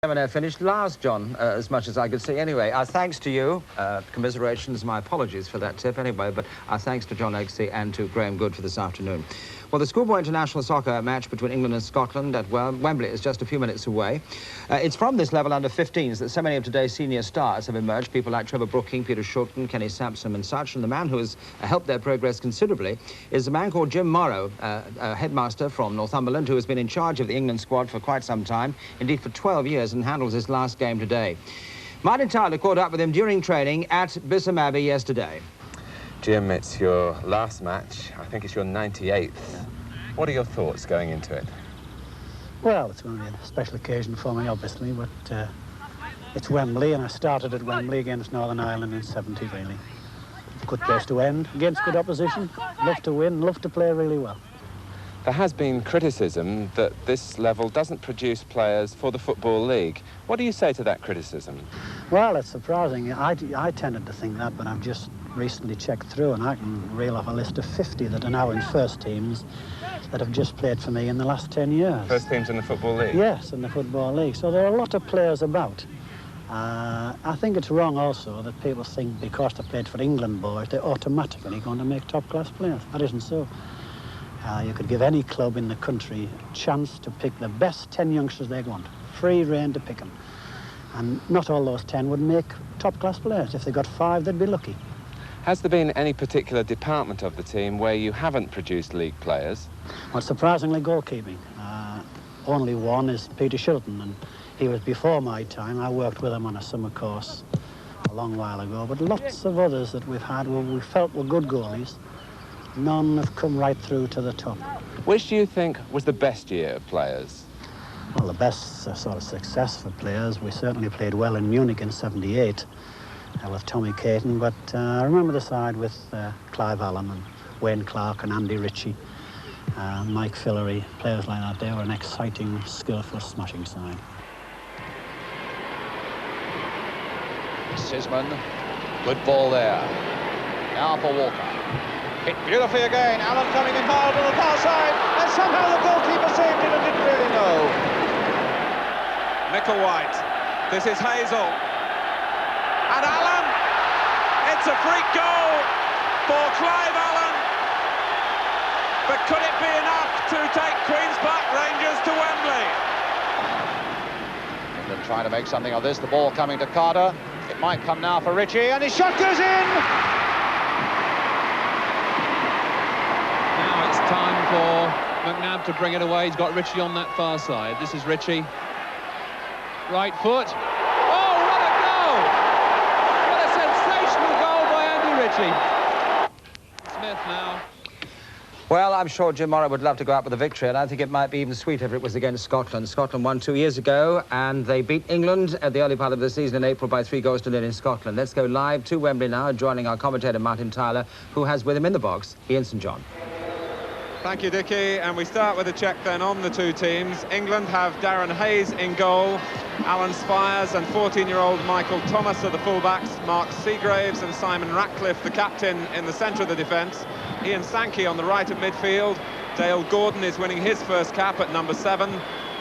Finished last, John, as much as I could see. Anyway, our thanks to you. Commiserations, my apologies for that tip anyway, but our thanks to John Oaksey and to Graham Good for this afternoon. Well, the schoolboy international soccer match between England and Scotland at Wembley is just a few minutes away. It's from this level under 15s that so many of today's senior stars have emerged, people like Trevor Brooking, Peter Shulton, Kenny Sampson and such, and the man who has helped their progress considerably is a man called Jim Morrow, a headmaster from Northumberland, who has been in charge of the England squad for quite some time, indeed for 12 years, and handles his last game today. Martin Tyler caught up with him during training at Bisham Abbey yesterday. Jim, it's your last match. I think it's your 98th. Yeah. What are your thoughts going into it? Well, it's going to be a special occasion for me, obviously, but it's Wembley, and I started at Wembley against Northern Ireland in '70, really. Good place to end, against good opposition. Love to win, love to play really well. There has been criticism that this level doesn't produce players for the Football League. What do you say to that criticism? Well, it's surprising. I tended to think that, but I've just recently checked through, and I can reel off a list of 50 that are now in first teams that have just played for me in the last 10 years. First teams in the Football League? Yes, in the Football League. So there are a lot of players about. I think it's wrong also that people think because they played for England boys, they're automatically going to make top-class players. That isn't so. You could give any club in the country a chance to pick the best 10 youngsters they want. Free rein to pick them. And not all those 10 would make top-class players. If they got 5, they'd be lucky. Has there been any particular department of the team where you haven't produced league players? Well, surprisingly, goalkeeping. Only one is Peter Shulton, and he was before my time. I worked with him on a summer course a long while ago, but lots of others that we've had where we felt were good goalies. None have come right through to the top. Which do you think was the best year of players? Well, the best sort of success for players, we certainly played well in Munich in '78 with Tommy Caton, but I remember the side with Clive Allen and Wayne Clark and Andy Ritchie, Mike Fillery, players like that. They were an exciting, skillful, smashing side. Sisman, good ball there. Now for Walker. Hit beautifully again. Allen coming in hard on the far side, and somehow the goalkeeper saved it and didn't really know. Micklewhite. This is Hazel. And Allen! It's a freak goal for Clive Allen. But could it be enough to take Queen's Park Rangers to Wembley? England trying to make something of this. The ball coming to Carter. It might come now for Ritchie, and his shot goes in! Now it's time for McNabb to bring it away. He's got Ritchie on that far side. This is Ritchie. Right foot. Oh, what a goal! What a sensational goal by Andy Ritchie. Smith now. Well, I'm sure Jim Morrow would love to go out with a victory, and I think it might be even sweeter if it was against Scotland. Scotland won 2 years ago, and they beat England at the early part of the season in April by 3-0 in Scotland. Let's go live to Wembley now, joining our commentator Martin Tyler, who has with him in the box Ian St John. Thank you, Dickie. And we start with a check then on the two teams. England have Darren Hayes in goal, Alan Spires and 14-year-old Michael Thomas are the fullbacks, Mark Seagraves and Simon Ratcliffe, the captain, in the centre of the defence. Ian Sankey on the right of midfield. Dale Gordon is winning his first cap at number 7.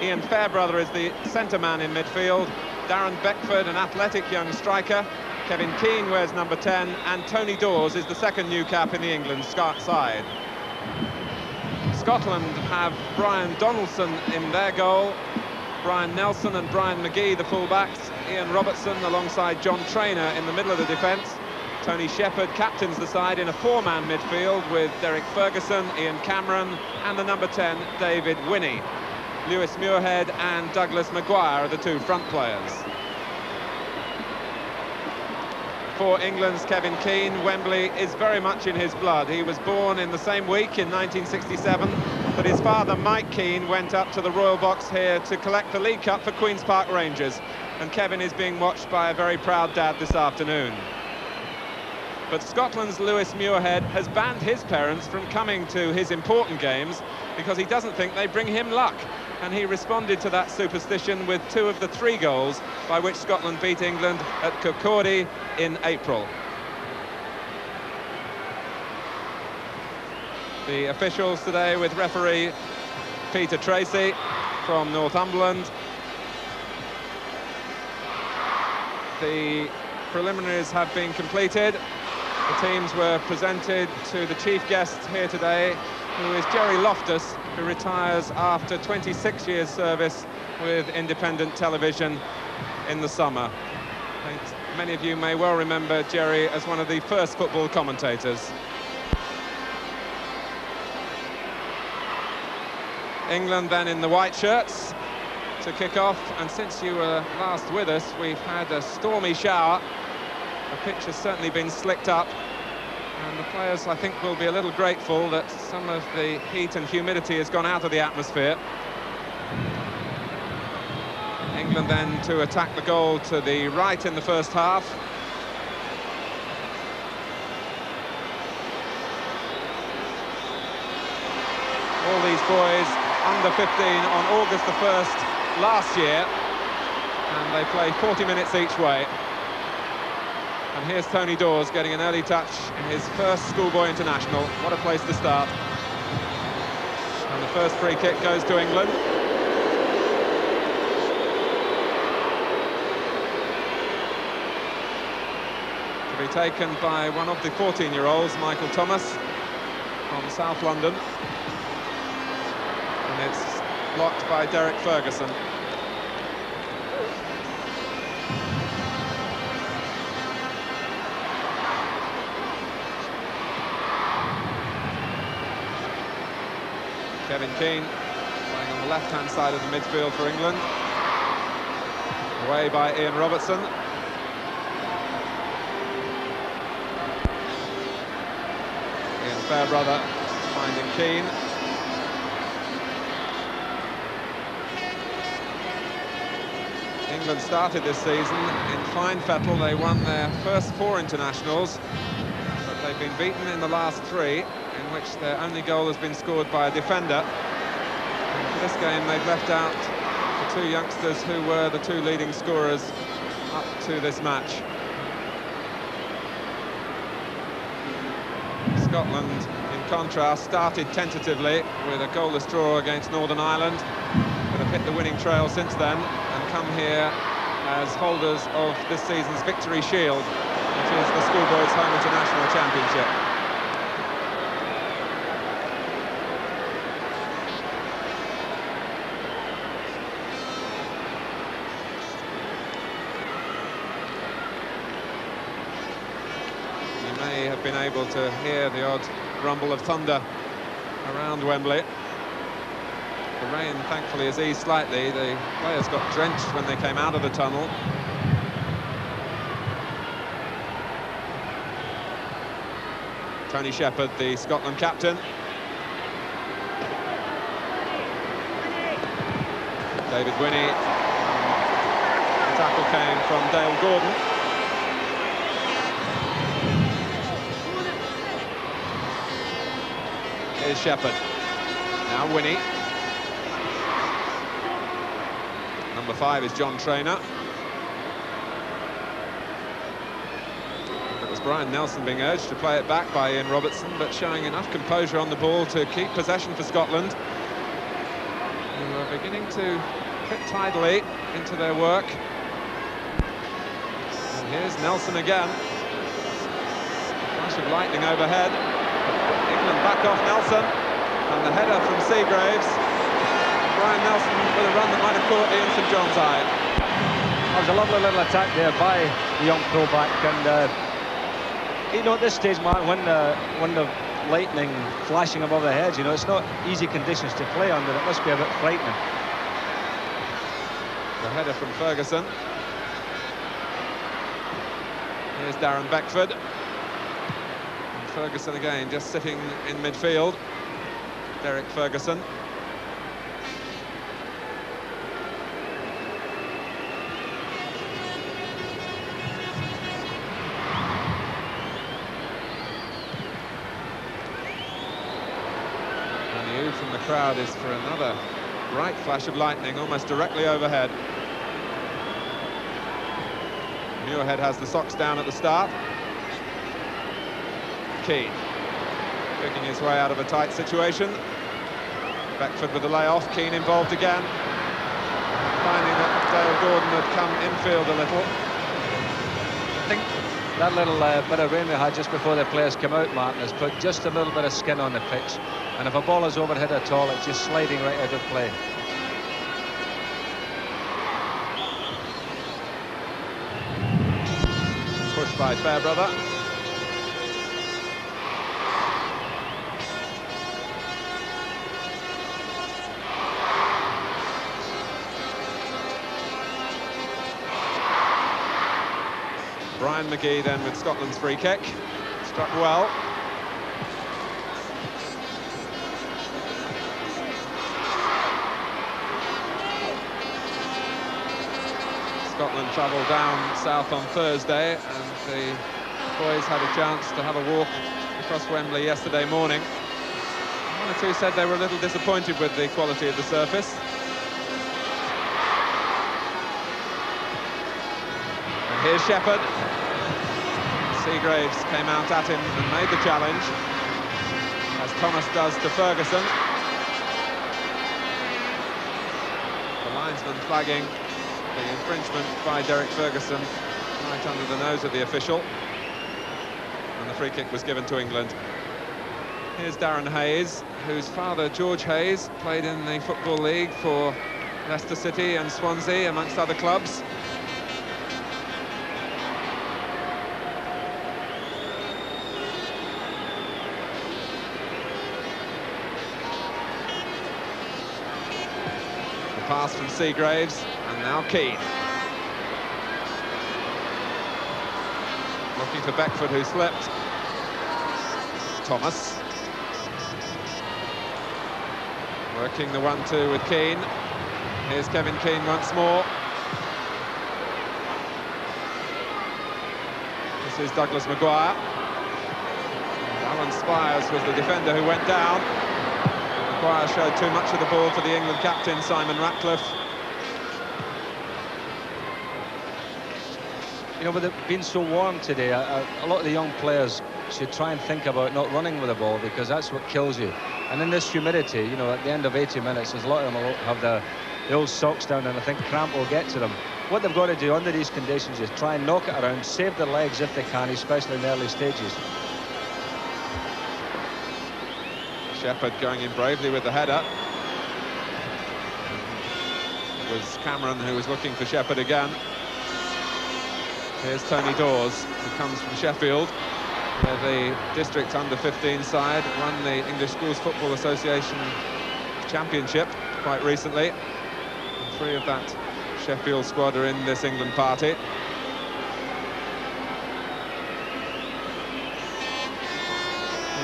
Ian Fairbrother is the centre man in midfield. Darren Beckford, an athletic young striker. Kevin Keane wears number 10, and Tony Dawes is the second new cap in the England side. Scotland have Brian Donaldson in their goal, Brian Nelson and Brian McGee the fullbacks, Ian Robertson alongside John Traynor in the middle of the defence. Tony Shepherd captains the side in a 4-man midfield with Derek Ferguson, Ian Cameron and the number 10 David Winnie. Lewis Muirhead and Douglas Maguire are the two front players. For England's Kevin Keane, Wembley is very much in his blood. He was born in the same week in 1967, but his father Mike Keane went up to the Royal Box here to collect the League Cup for Queen's Park Rangers, and Kevin is being watched by a very proud dad this afternoon. But Scotland's Lewis Muirhead has banned his parents from coming to his important games because he doesn't think they bring him luck. And he responded to that superstition with 2 of the 3 goals by which Scotland beat England at Kirkcaldy in April. The officials today with referee Peter Tracy from Northumberland. the preliminaries have been completed. The teams were presented to the chief guest here today, who is Jerry Loftus, who retires after 26 years service with independent television in the summer. I think many of you may well remember Jerry as one of the first football commentators. England then in the white shirts to kick off, and since you were last with us, we've had a stormy shower. The pitch has certainly been slicked up, and the players, I think, will be a little grateful that some of the heat and humidity has gone out of the atmosphere. England then to attack the goal to the right in the first half. All these boys under 15 on August the 1st last year, and they play 40 minutes each way. And here's Tony Dawes getting an early touch in his first schoolboy international. What a place to start. And the first free kick goes to England. To be taken by one of the 14-year-olds, Michael Thomas, from South London. And it's blocked by Derek Ferguson. Kevin Keane playing on the left-hand side of the midfield for England. Away by Ian Robertson. Ian Fairbrother finding Keane. England started this season in fine fettle. They won their first 4 internationals, but they've been beaten in the last 3, in which their only goal has been scored by a defender. And for this game, they've left out the 2 youngsters who were the 2 leading scorers up to this match. Scotland, in contrast, started tentatively with a goalless draw against Northern Ireland, but have hit the winning trail since then and come here as holders of this season's Victory Shield, which is the Schoolboys Home International Championship. Have been able to hear the odd rumble of thunder around Wembley. The rain thankfully has eased slightly. The players got drenched when they came out of the tunnel. Tony Shepherd, the Scotland captain. David Winnie. The tackle came from Dale Gordon. Here's Shepherd. Now Winnie. Number 5 is John Traynor. It was Brian Nelson being urged to play it back by Ian Robertson, but showing enough composure on the ball to keep possession for Scotland, who are beginning to fit tidily into their work. And here's Nelson again. Flash of lightning overhead. England back off Nelson, and the header from Seagraves. Brian Nelson with a run that might have caught Ian St John's eye. That was a lovely little attack there by the young fullback, and you know, at this stage, Mark, when the lightning flashing above the heads, you know, it's not easy conditions to play under. It must be a bit frightening. The header from Ferguson. Here's Darren Beckford. Ferguson again, just sitting in midfield. Derek Ferguson. And the ooh from the crowd is for another bright flash of lightning, almost directly overhead. Muirhead has the socks down at the start. Keane picking his way out of a tight situation. Beckford with the layoff. Keane involved again. Finding that Dale Gordon had come infield a little. think that little bit of rain we had just before the players came out, Martin, has put just a little bit of skin on the pitch. And if a ball is overhit at all, it's just sliding right out of play. Pushed by Fairbrother. Brian McGee then with Scotland's free kick. Struck well. Scotland travelled down south on Thursday, and the boys had a chance to have a walk across Wembley yesterday morning. One or two said they were a little disappointed with the quality of the surface. And here's Shepherd. Seagraves came out at him and made the challenge, as Thomas does to Ferguson. The linesman flagging the infringement by Derek Ferguson right under the nose of the official, and the free kick was given to England. Here's Darren Hayes, whose father, George Hayes, played in the Football League for Leicester City and Swansea, amongst other clubs. Pass from Seagraves, and now Keane. Looking for Beckford, who slipped. Thomas. Working the 1-2 with Keane. Here's Kevin Keane once more. This is Douglas Maguire. And Alan Spires was the defender who went down. Maguire showed too much of the ball for the England captain, Simon Ratcliffe. You know, with it being so warm today, a lot of the young players should try and think about not running with the ball, because that's what kills you. And in this humidity, you know, at the end of 80 minutes, there's a lot of them will have the old socks down, and I think cramp will get to them. What they've got to do under these conditions is try and knock it around, save their legs if they can, especially in the early stages. Shepherd going in bravely with the header. It was Cameron who was looking for Shepherd again. Here's Tony Dawes, who comes from Sheffield, where the district under-15 side won the English Schools Football Association Championship quite recently. And 3 of that Sheffield squad are in this England party.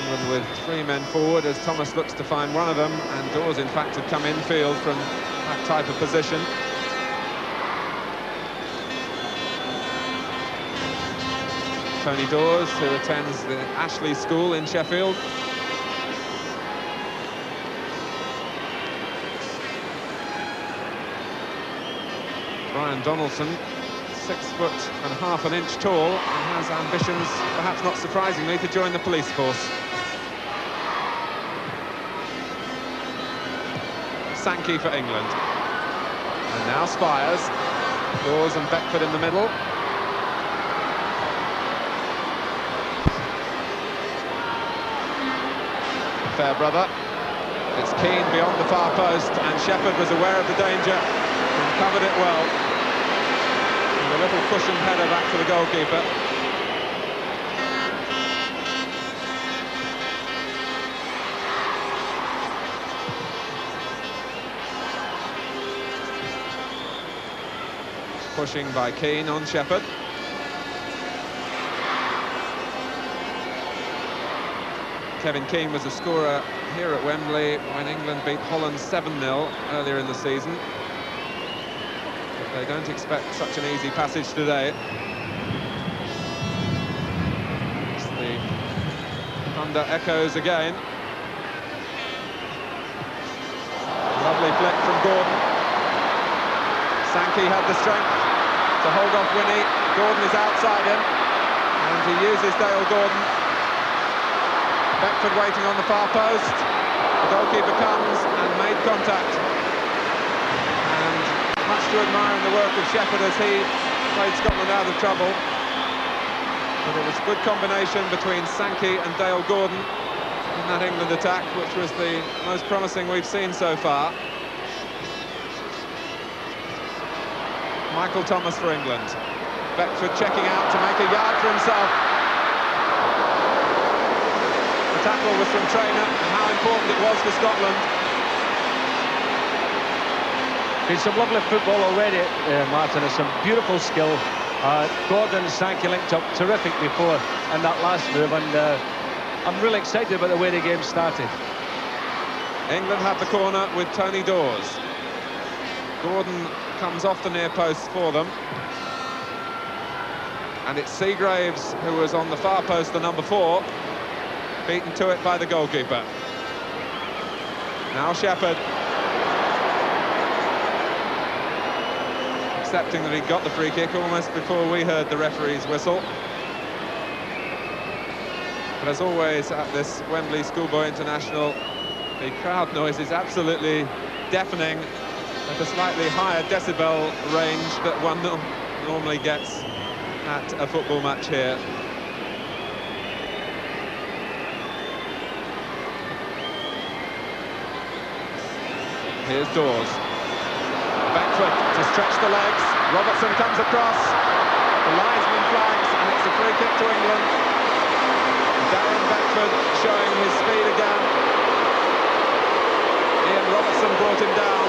England with 3 men forward, as Thomas looks to find one of them, and Dawes in fact had come infield from that type of position. Tony Dawes, who attends the Ashley School in Sheffield. Brian Donaldson, 6'1.5 inches tall, and has ambitions, perhaps not surprisingly, to join the police force. Sankey for England. And now Spires. Dawes and Beckford in the middle. Fairbrother. It's Keane beyond the far post, and Shepherd was aware of the danger and covered it well. And a little cushioned header back to the goalkeeper. Pushing by Keane on Shepherd. Kevin Keane was a scorer here at Wembley when England beat Holland 7-0 earlier in the season. But they don't expect such an easy passage today. It's the thunder echoes again. Lovely flick from Gordon. Sankey had the strength to hold off Winnie. Gordon is outside him, and he uses Dale Gordon. Beckford waiting on the far post. The goalkeeper comes and made contact. And much to admire in the work of Shepherd as he played Scotland out of trouble. But it was a good combination between Sankey and Dale Gordon in that England attack, which was the most promising we've seen so far. Michael Thomas for England. Beckford checking out to make a yard for himself. The tackle was from Traynor, and how important it was for Scotland. Been some lovely football already, Martin. There's some beautiful skill. Gordon and Sankey linked up terrific before in that last move, and I'm really excited about the way the game started. England have the corner with Tony Dawes. Gordon comes off the near post for them. And it's Seagraves who was on the far post, the number 4, beaten to it by the goalkeeper. Now Shepherd. Accepting that he got the free kick almost before we heard the referee's whistle. But as always at this Wembley Schoolboy International, the crowd noise is absolutely deafening at a slightly higher decibel range that one normally gets at a football match here. Here's Dawes. Beckford to stretch the legs. Robertson comes across. The linesman flags, and it's a free kick to England. Darren Beckford showing his speed again. Ian Robertson brought him down.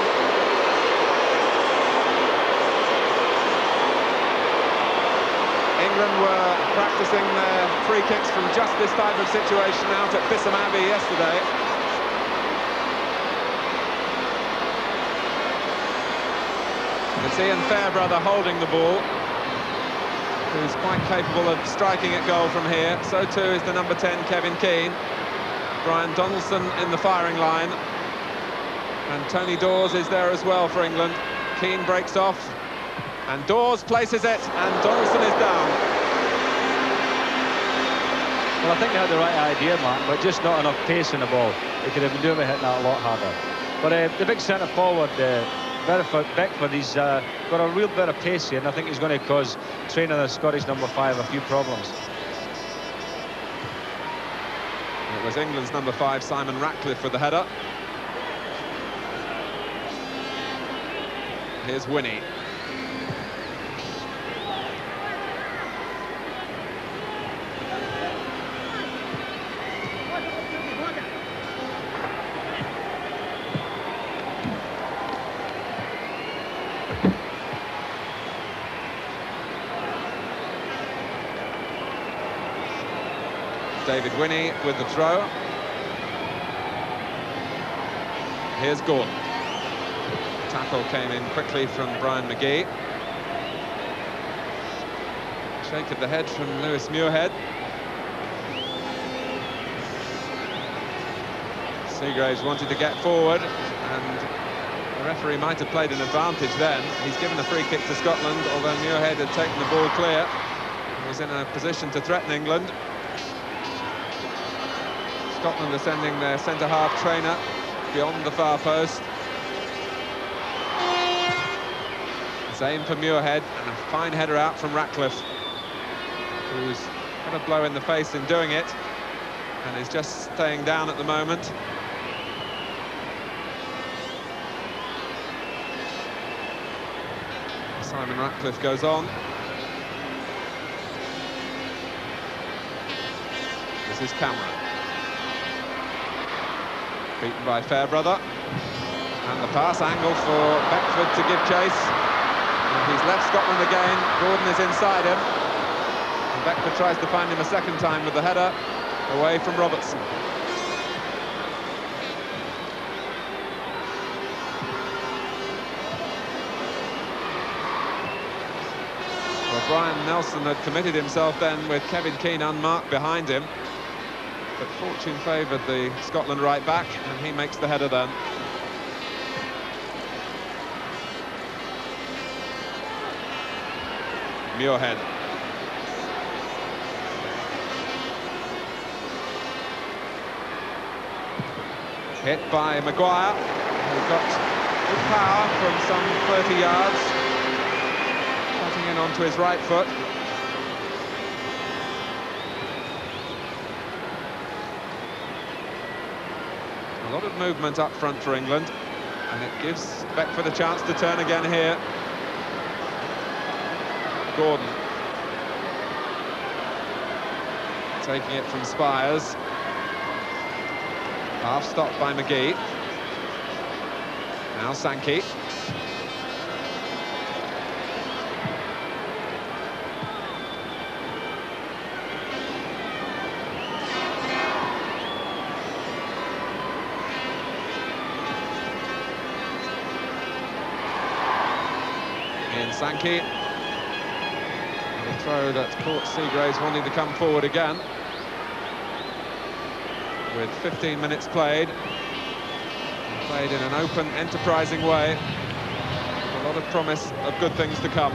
England were practicing their free kicks from just this type of situation out at Bisham Abbey yesterday. It's Ian Fairbrother holding the ball, who's quite capable of striking at goal from here. So too is the number 10, Kevin Keane. Brian Donaldson in the firing line. And Tony Dawes is there as well for England. Keane breaks off, and Dawes places it, and Donaldson is down. Well, I think they had the right idea, Mark, but just not enough pace in the ball. They could have been doing hitting that a lot harder. But the big centre forward, Beckford, he's got a real bit of pace here, and I think he's going to cause Traynor, the Scottish number 5, a few problems. It was England's number 5, Simon Ratcliffe, with the header. Here's Winnie. David Winnie with the throw. Here's Gordon. Tackle came in quickly from Brian McGee. Shake of the head from Lewis Muirhead. Seagraves wanted to get forward, and the referee might have played an advantage then. He's given a free kick to Scotland, although Muirhead had taken the ball clear and was in a position to threaten England. Scotland are sending their centre-half Traynor beyond the far post. Same for Muirhead, and a fine header out from Ratcliffe, who's got a blow in the face in doing it, and is just staying down at the moment. Simon Ratcliffe goes on. This is Cameron. Beaten by Fairbrother. And the pass angle for Beckford to give chase. And he's left Scotland again. Gordon is inside him. And Beckford tries to find him a second time with the header away from Robertson. Well, Brian Nelson had committed himself then with Kevin Keane unmarked behind him. But fortune favoured the Scotland right back, and he makes the header then. Muirhead. Hit by Maguire, who got good power from some 30 yards. Cutting in onto his right foot. A lot of movement up front for England, and it gives Beckford a chance to turn again here. Gordon taking it from Spires. Half stopped by McGee. Now Sankey. In Sankey. A throw that caught Seagraves wanting to come forward again. With 15 minutes played. Played in an open, enterprising way. A lot of promise of good things to come.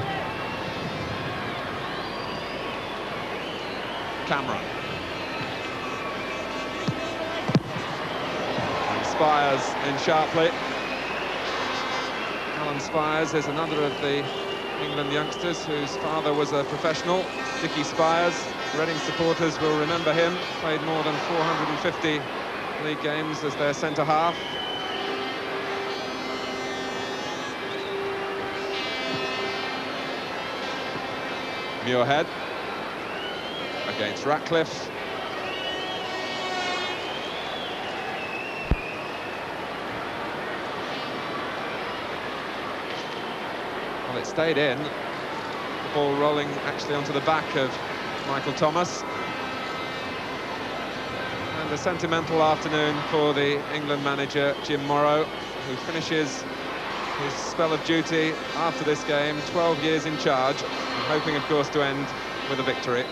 Cameron. And Spires in sharply. Alan Spires is another of the England youngsters whose father was a professional. Dickie Spires. Reading supporters will remember him. Played more than 450 league games as their centre-half. Muirhead against Ratcliffe. Well, it stayed in. The ball rolling actually onto the back of Michael Thomas. And a sentimental afternoon for the England manager, Jim Morrow, who finishes his spell of duty after this game, 12 years in charge, and hoping, of course, to end with a victory.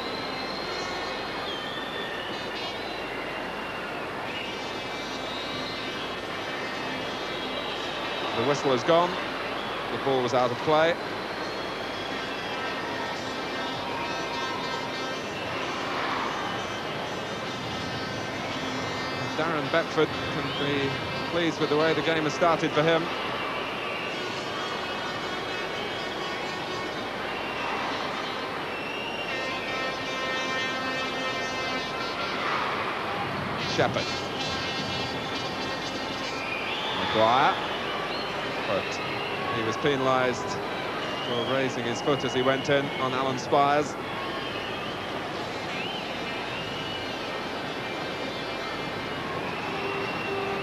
The whistle has gone. The ball was out of play. Darren Beckford can be pleased with the way the game has started for him. Shepherd. Maguire. But he was penalised for raising his foot as he went in on Alan Spires.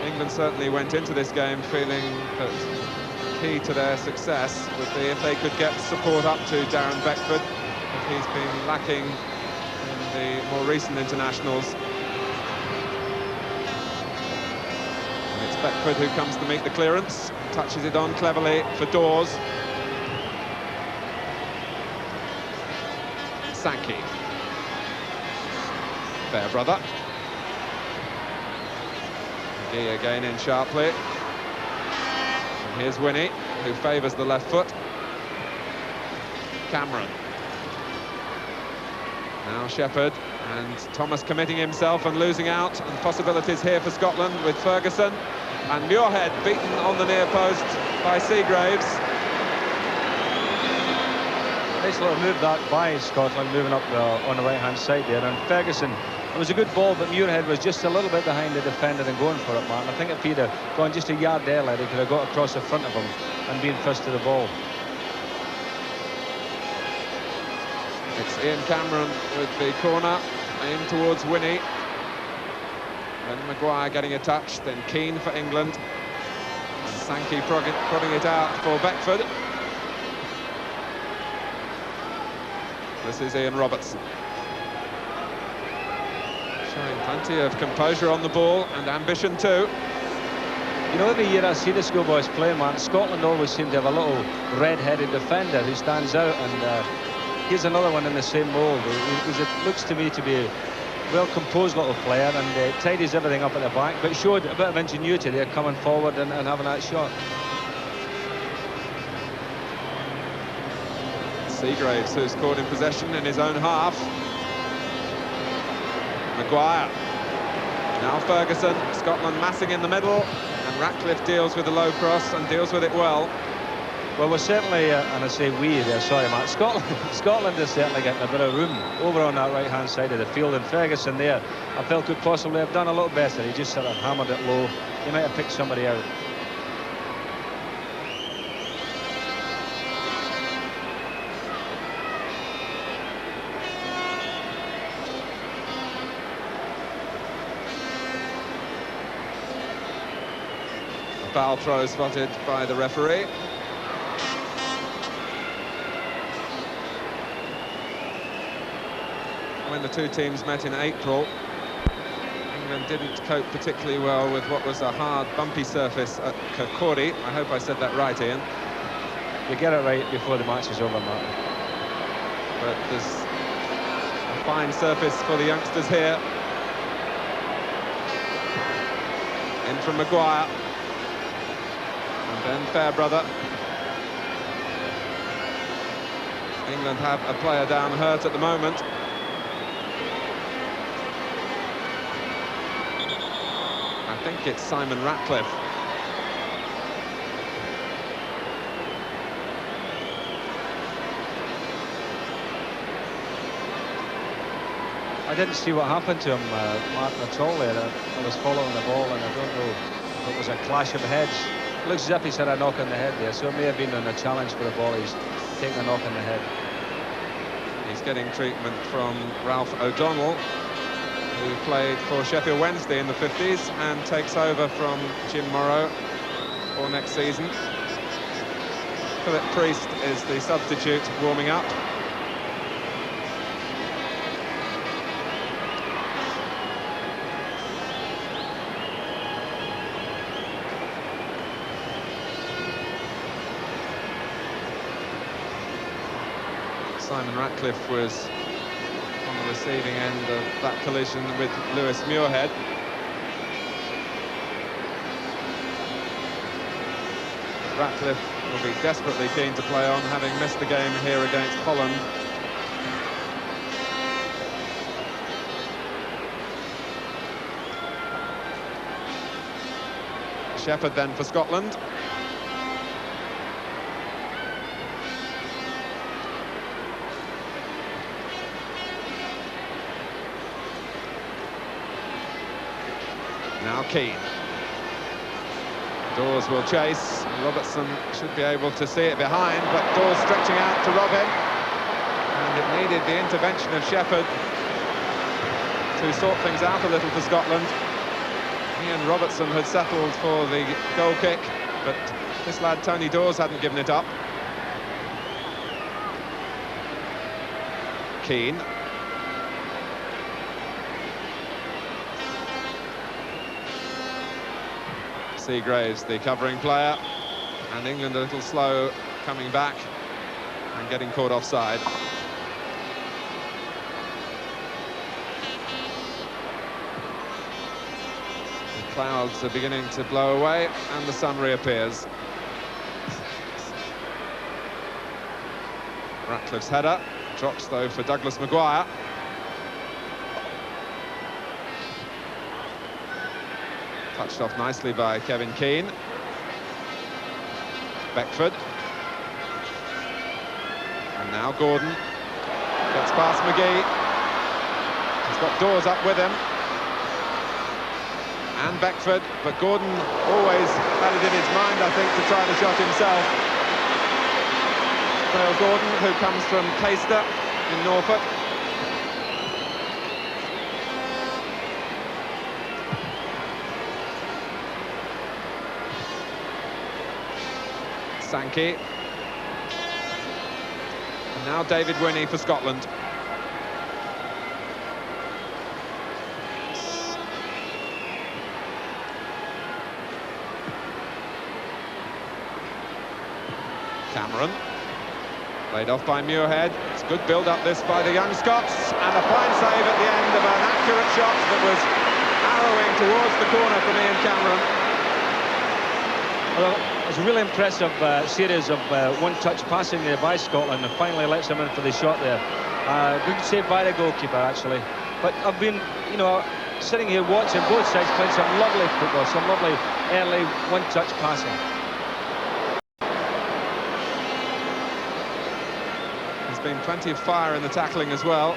England certainly went into this game feeling that key to their success would be if they could get support up to Darren Beckford, if he's been lacking in the more recent internationals. And it's Beckford who comes to meet the clearance, touches it on cleverly for Dawes. Sankey. Fairbrother. McGee again in sharply. And here's Winnie, who favours the left foot. Cameron. Now Shepherd, and Thomas committing himself and losing out, and possibilities here for Scotland with Ferguson. And Muirhead beaten on the near post by Seagraves. Nice little move that by Scotland, moving up on the right-hand side there. And Ferguson, it was a good ball, but Muirhead was just a little bit behind the defender and going for it, Martin. I think if he'd have gone just a yard earlier, he could have got across the front of him and been first to the ball. It's Ian Cameron with the corner, in towards Winnie. Then Maguire getting a touch, then Keane for England. And Sankey prodding it out for Beckford. This is Ian Robertson. Showing plenty of composure on the ball and ambition too. You know, every year I see the schoolboys play, man, Scotland always seem to have a little red-headed defender who stands out, and here's another one in the same mould. It looks to me to be a well-composed little player, and tidies everything up at the back, but showed a bit of ingenuity there coming forward and having that shot. Seagraves, who's caught in possession in his own half. Maguire. Now Ferguson. Scotland massing in the middle, and Ratcliffe deals with the low cross and deals with it well. Well, we're certainly, and I say we there, sorry, Matt, Scotland is certainly getting a bit of room over on that right-hand side of the field, and Ferguson there, I felt could possibly have done a little better. He just sort of hammered it low he might have picked somebody out. A foul throw spotted by the referee. When the two teams met in April, England didn't cope particularly well with what was a hard, bumpy surface at Kirkcaldy. I hope I said that right, Ian. You get it right before the match is over, Martin. But there's a fine surface for the youngsters here. In from Maguire. And then Fairbrother. England have a player down hurt at the moment. I think it's Simon Ratcliffe. I didn't see what happened to him, Martin, at all there. I was following the ball, and I don't know if it was a clash of heads. It looks as if he's had a knock on the head there, so it may have been on a challenge for the ball. He's taken a knock on the head. He's getting treatment from Ralph O'Donnell, who played for Sheffield Wednesday in the 50s and takes over from Jim Morrow for next season. Philip Priest is the substitute warming up. Simon Ratcliffe was on the receiving end of that collision with Lewis Muirhead. Ratcliffe will be desperately keen to play on, having missed the game here against Holland. Shepherd then for Scotland. Now Keane. Dawes will chase. Robertson should be able to see it behind, but Dawes stretching out to rob him. And it needed the intervention of Shepherd to sort things out a little for Scotland. Ian Robertson had settled for the goal kick, but this lad Tony Dawes hadn't given it up. Keane. Seagraves, the covering player, and England a little slow coming back and getting caught offside. The clouds are beginning to blow away and the sun reappears. Ratcliffe's header drops though for Douglas Maguire. Touched off nicely by Kevin Keane. Beckford. And now Gordon. Gets past McGee. He's got Dawes up with him. And Beckford. But Gordon always had it in his mind, I think, to try the shot himself. Dale Gordon, who comes from Caister in Norfolk. Sankey. And now David Winnie for Scotland. Cameron. Played off by Muirhead. It's good build-up this by the young Scots. And a fine save at the end of an accurate shot that was arrowing towards the corner from Ian Cameron. Well, it's a really impressive series of one-touch passing there by Scotland, and finally lets them in for the shot there. Good save by the goalkeeper, actually. But I've been, you know, sitting here watching both sides playing some lovely football, some lovely early one-touch passing. There's been plenty of fire in the tackling as well.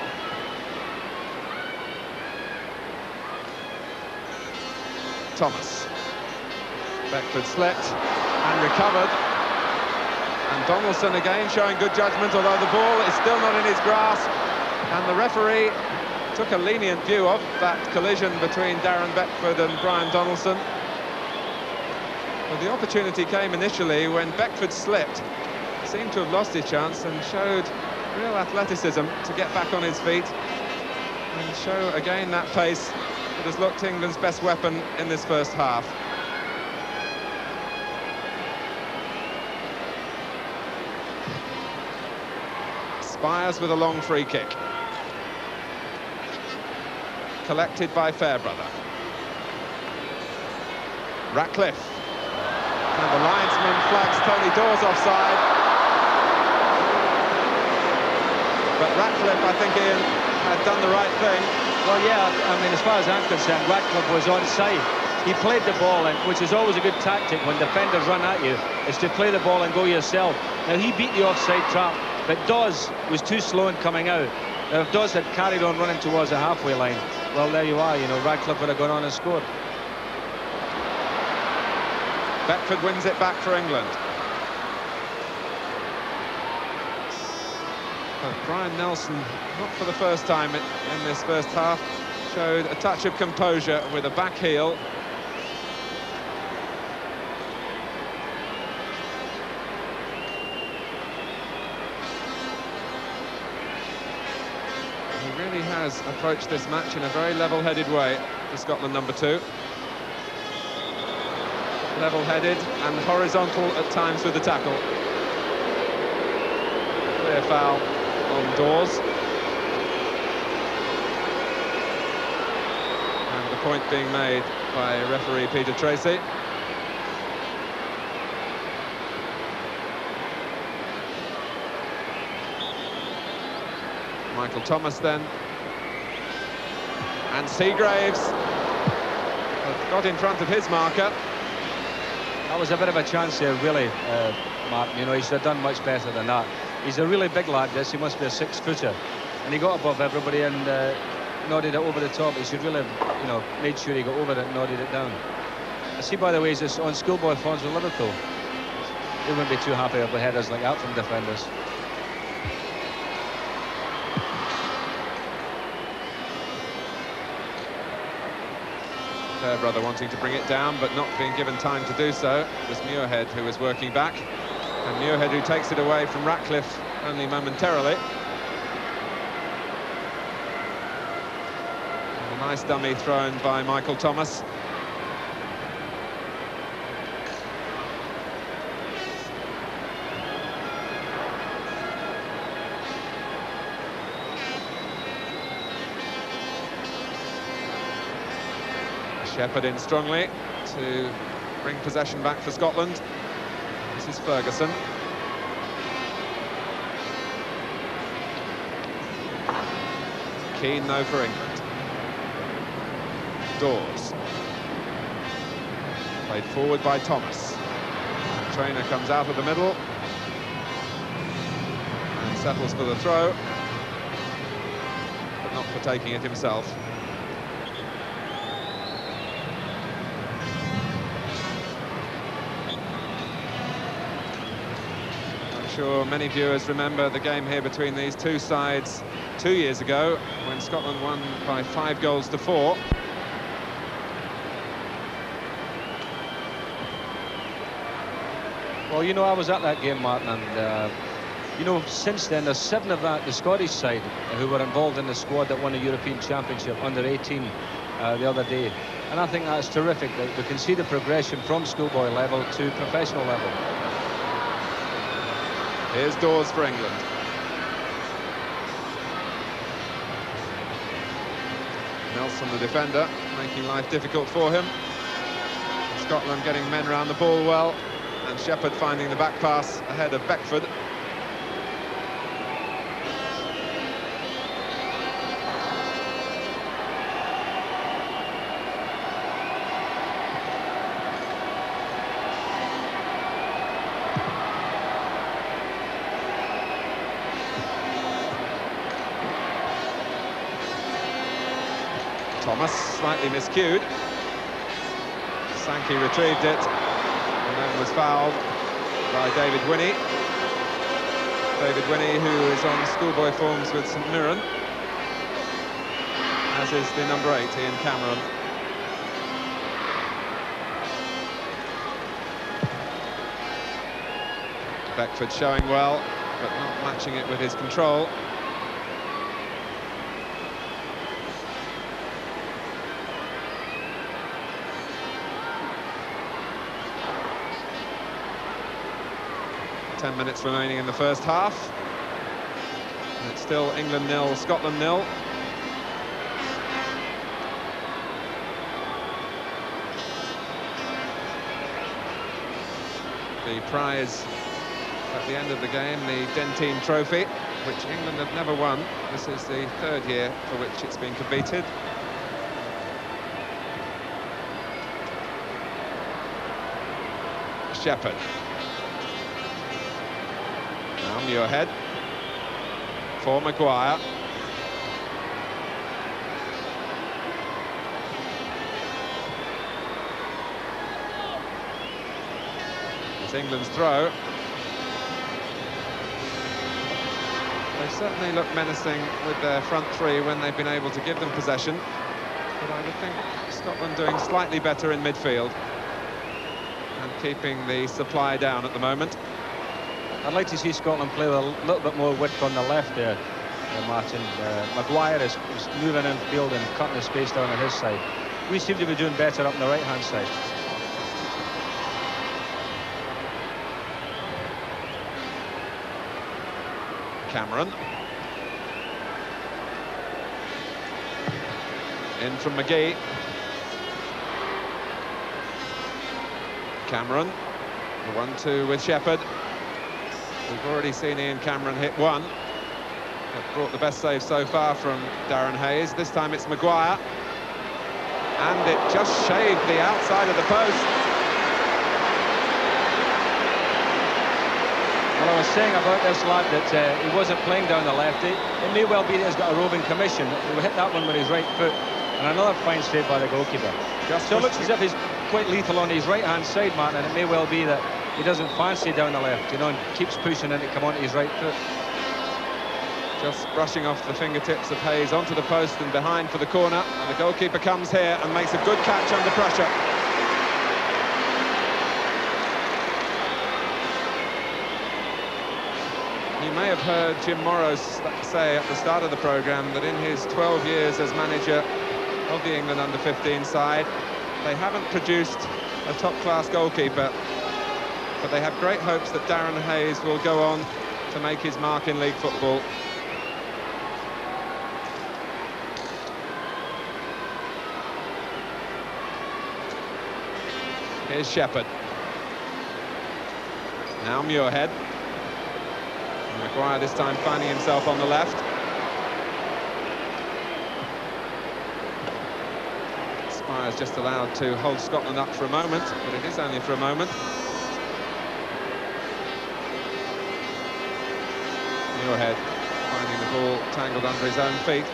Thomas. Beckford slipped and recovered. And Donaldson again showing good judgment, although the ball is still not in his grasp. And the referee took a lenient view of that collision between Darren Beckford and Brian Donaldson. Well, the opportunity came initially when Beckford slipped, seemed to have lost his chance, and showed real athleticism to get back on his feet and show again that pace that has looked England's best weapon in this first half. Spires with a long free kick. Collected by Fairbrother. Ratcliffe. And the linesman flags Tony Dawes offside. But Ratcliffe, I think, Ian, had done the right thing. Well, yeah, I mean, as far as I'm concerned, Ratcliffe was onside. He played the ball, and which is always a good tactic when defenders run at you, is to play the ball and go yourself. Now, he beat the offside trap, but Dawes was too slow in coming out. Now, if Dawes had carried on running towards the halfway line, well, there you are, you know, Ratcliffe would have gone on and scored. Beckford wins it back for England. But Brian Nelson, not for the first time in this first half, showed a touch of composure with a back heel. He really has approached this match in a very level-headed way, the Scotland number 2. Level-headed and horizontal at times with the tackle. Clear foul on Dawes. And the point being made by referee Peter Tracy. Michael Thomas then. And Seagraves got in front of his marker. That was a bit of a chance there, really, Martin. You know, he should have done much better than that. He's a really big lad, this. He must be a 6-footer. And he got above everybody and nodded it over the top. He should really have, you know, made sure he got over it and nodded it down. I see, by the way, he's on schoolboy forms with Liverpool. They wouldn't be too happy with headers like that from defenders. Fairbrother wanting to bring it down, but not being given time to do so. It was Muirhead who was working back. And Muirhead who takes it away from Ratcliffe only momentarily. A nice dummy thrown by Michael Thomas. Shepherd in strongly to bring possession back for Scotland. This is Ferguson. Keane though for England. Dawes. Played forward by Thomas. Trainer comes out of the middle and settles for the throw, but not for taking it himself. Sure, many viewers remember the game here between these two sides 2 years ago when Scotland won by 5 goals to 4. Well, you know, I was at that game, Martin, and you know, since then there's 7 of the Scottish side who were involved in the squad that won the European Championship under 18 the other day, and I think that's terrific that we can see the progression from schoolboy level to professional level. Here's Dawes for England. Nelson, the defender, making life difficult for him. Scotland getting men around the ball well, and Shepherd finding the back pass ahead of Beckford. Thomas slightly miscued. Sankey retrieved it and then was fouled by David Winnie. David Winnie, who is on schoolboy forms with St Mirren, as is the number 8, Ian Cameron. Beckford showing well, but not matching it with his control. Ten minutes remaining in the first half. And it's still England 0, Scotland 0. The prize at the end of the game, the Dentine Trophy, which England have never won. This is the 3rd year for which it's been competed. Shepherd. Now Muirhead for Maguire. It's England's throw. They've certainly looked menacing with their front three when they've been able to give them possession. But I would think Scotland doing slightly better in midfield and keeping the supply down at the moment. I'd like to see Scotland play with a little bit more width on the left there, Martin. Maguire is moving in field and cutting the space down on his side. We seem to be doing better up on the right-hand side. Cameron. In from McGee. Cameron. The 1-2 with Shepherd. We've already seen Ian Cameron hit one. That brought the best save so far from Darren Hayes. This time it's Maguire. And it just shaved the outside of the post. Well, I was saying about this lad that he wasn't playing down the left. It may well be that he's got a roving commission. He hit that one with his right foot. And another fine save by the goalkeeper. So it looks as if he's quite lethal on his right-hand side, man, and it may well be that he doesn't fancy down the left, you know, and keeps pushing it to come onto his right foot. Just brushing off the fingertips of Hayes onto the post and behind for the corner. And the goalkeeper comes here and makes a good catch under pressure. You may have heard Jim Morrow say at the start of the programme that in his 12 years as manager of the England under-15 side, they haven't produced a top-class goalkeeper, but they have great hopes that Darren Hayes will go on to make his mark in league football. Here's Shepherd. Now Muirhead. Maguire this time finding himself on the left. Spire's just allowed to hold Scotland up for a moment, but it is only for a moment. Muirhead finding the ball tangled under his own feet.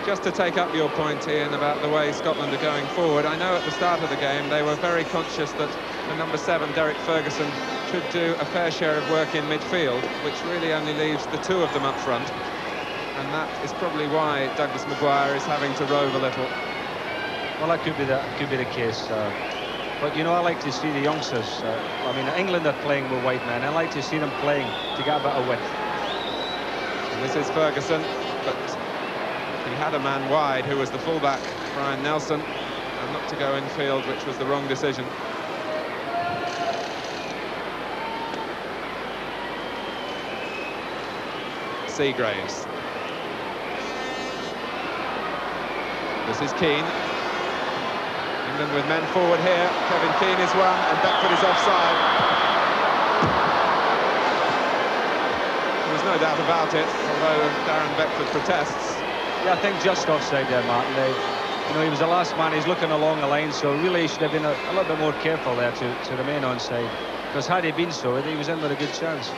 Just to take up your point, Ian, about the way Scotland are going forward, I know at the start of the game they were very conscious that the number 7, Derek Ferguson, should do a fair share of work in midfield, which really only leaves the 2 of them up front. And that is probably why Douglas Maguire is having to rove a little. Well, that could be the case. But, you know, I like to see the youngsters. I mean, England are playing with white men. I like to see them playing to get a bit of width. And this is Ferguson, but he had a man wide who was the fullback, Brian Nelson, and not to go infield, which was the wrong decision. Seagraves. This is Keane. England with men forward here. Kevin Keane is one, and Beckford is offside. There was no doubt about it, although Darren Beckford protests. Yeah, I think just offside there, Martin. You know, he was the last man. He's looking along the line, so really he should have been a little bit more careful there to remain onside. Because had he been so, he was in with a good chance.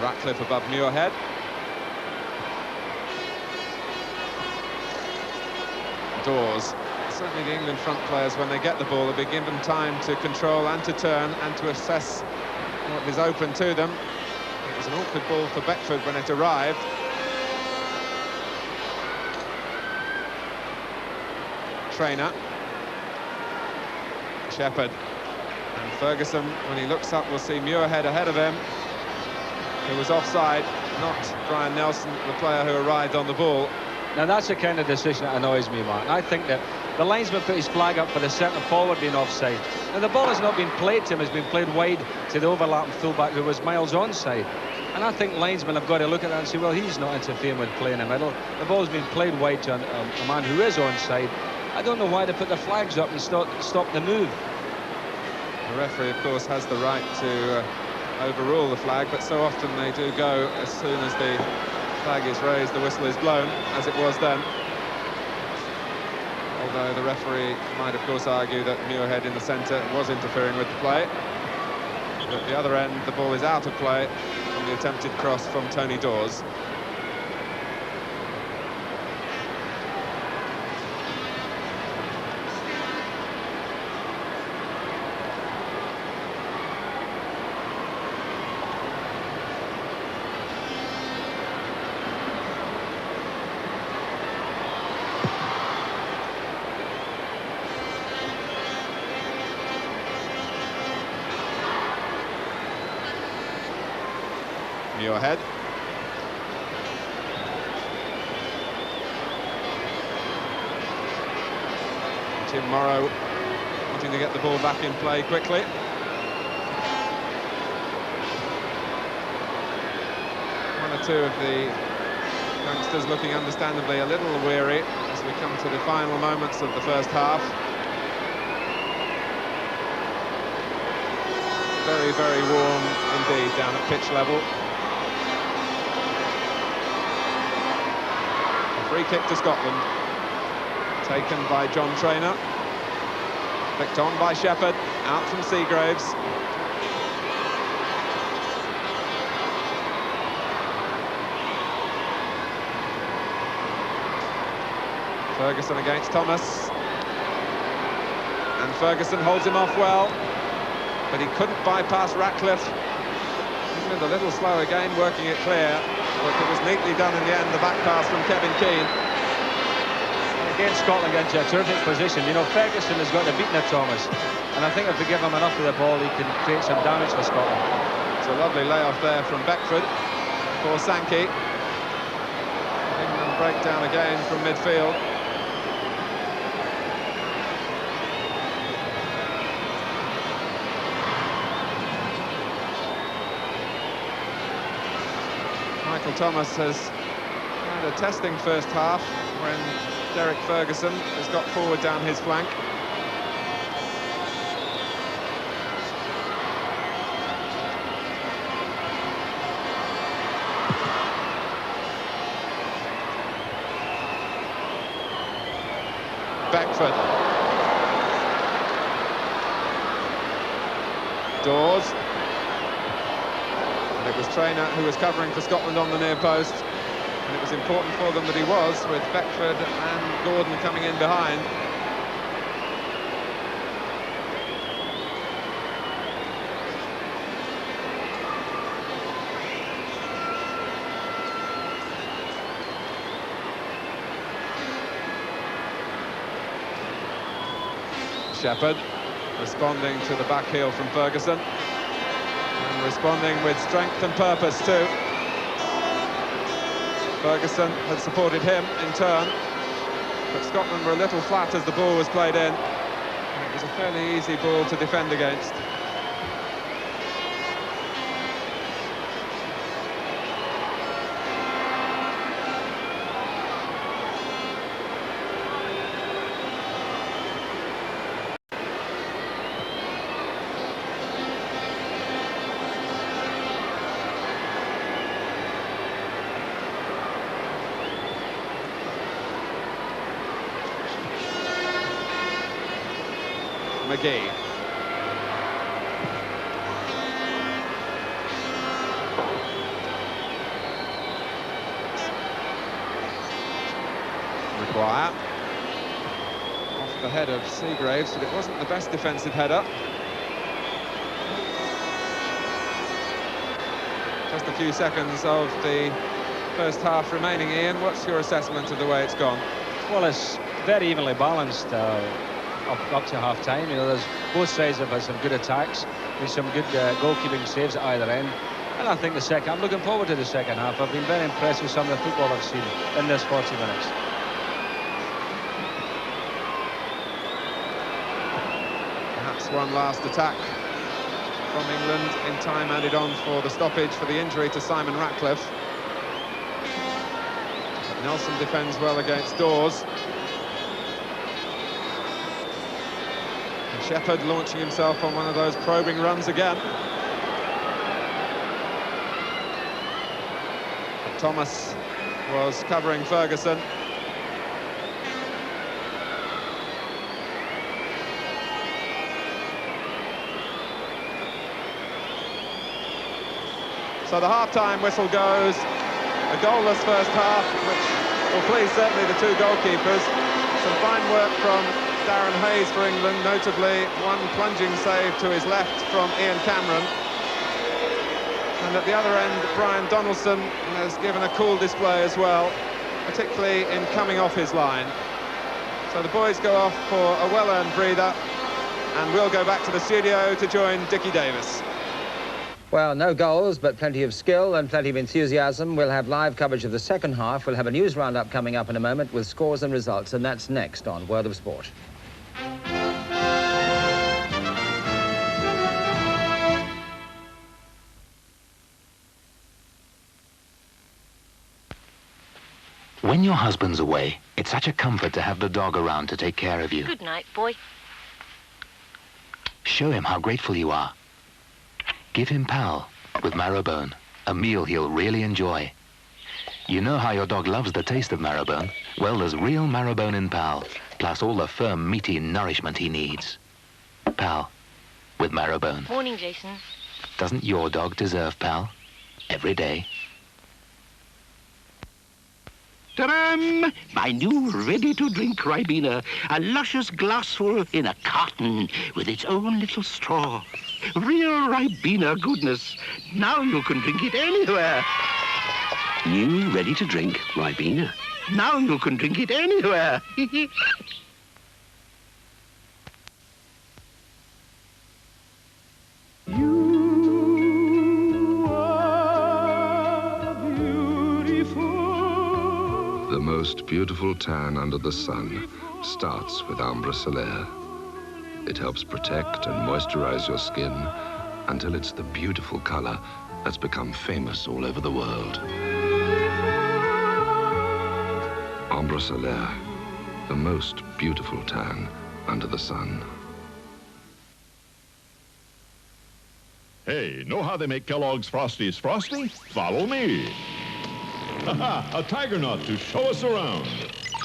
Ratcliffe above Muirhead. Dawes. Certainly the England front players, when they get the ball, they'll be given time to control and to turn and to assess what is open to them. It was an awkward ball for Beckford when it arrived. Trainer. Shepherd. And Ferguson, when he looks up, will see Muirhead ahead of him, who was offside, not Brian Nelson, the player who arrived on the ball. Now that's the kind of decision that annoys me, Mark. I think that the linesman put his flag up for the centre forward being offside. Now the ball has not been played to him, it's been played wide to the overlapping fullback who was miles onside. And I think linesmen have got to look at that and say, well, he's not interfering with play in the middle. The ball's been played wide to a man who is onside. I don't know why they put the flags up and stop the move. The referee, of course, has the right to overrule the flag, but so often they do go as soon as the flag is raised, the whistle is blown, as it was then. Although the referee might, of course, argue that Muirhead in the centre was interfering with the play. But at the other end, the ball is out of play from the attempted cross from Tony Dawes. Muirhead. Tim Morrow wanting to get the ball back in play quickly. One or two of the youngsters looking understandably a little weary as we come to the final moments of the first half. Very, very warm indeed down at pitch level. Free kick to Scotland, taken by John Trainer, flicked on by Shepherd, out from Seagraves. Ferguson against Thomas, and Ferguson holds him off well, but he couldn't bypass Ratcliffe. England a little slow again, working it clear. But it was neatly done in the end, the back pass from Kevin Keane. Again, Scotland gets a terrific position. You know, Ferguson has got the beating of Thomas. And I think if we give him enough of the ball, he can create some damage for Scotland. It's a lovely layoff there from Beckford for Sankey. England break down again from midfield. Michael Thomas has had a testing first half when Derek Ferguson has got forward down his flank. Beckford. Dawes. And it was Trainer who was covering for Scotland on the near post. And it was important for them that he was, with Beckford and Gordon coming in behind. Shepherd responding to the back heel from Ferguson, and responding with strength and purpose too. Ferguson had supported him in turn, but Scotland were a little flat as the ball was played in, and it was a fairly easy ball to defend against. McGee. Maguire. Off the head of Seagraves, but it wasn't the best defensive header. Just a few seconds of the first half remaining. Ian, what's your assessment of the way it's gone? Well, it's very evenly balanced up to half-time. You know, there's both sides have had some good attacks, with some good goalkeeping saves at either end. And I think I'm looking forward to the second half. I've been very impressed with some of the football I've seen in this 40 minutes. Perhaps one last attack from England in time added on for the stoppage for the injury to Simon Ratcliffe. But Nelson defends well against Dawes. And Shepherd launching himself on one of those probing runs again. But Thomas was covering Ferguson. So the half-time whistle goes. A goalless first half, which will please certainly the two goalkeepers. Some fine work from Darren Hayes for England, notably one plunging save to his left from Ian Cameron. And at the other end, Brian Donaldson has given a cool display as well, particularly in coming off his line. So the boys go off for a well-earned breather, and we'll go back to the studio to join Dickie Davis. Well, no goals, but plenty of skill and plenty of enthusiasm. We'll have live coverage of the second half. We'll have a news roundup coming up in a moment with scores and results, and that's next on World of Sport. When your husband's away, it's such a comfort to have the dog around to take care of you. Good night, boy. Show him how grateful you are. Give him Pal with Marrowbone, a meal he'll really enjoy. You know how your dog loves the taste of marrowbone? Well, there's real marrowbone in Pal, plus all the firm, meaty nourishment he needs. Pal with Marrowbone. Morning, Jason. Doesn't your dog deserve Pal? Every day. Ta-da! My new ready-to-drink Ribena, a luscious glassful in a carton with its own little straw. Real Ribena goodness. Now you can drink it anywhere. New ready-to-drink Ribena. Now you can drink it anywhere. The most beautiful tan under the sun starts with Ambre Solaire. It helps protect and moisturize your skin until it's the beautiful color that's become famous all over the world. Ambre Solaire, the most beautiful tan under the sun. Hey, know how they make Kellogg's Frosties frosty? Follow me. Haha, a tiger nut to show us around.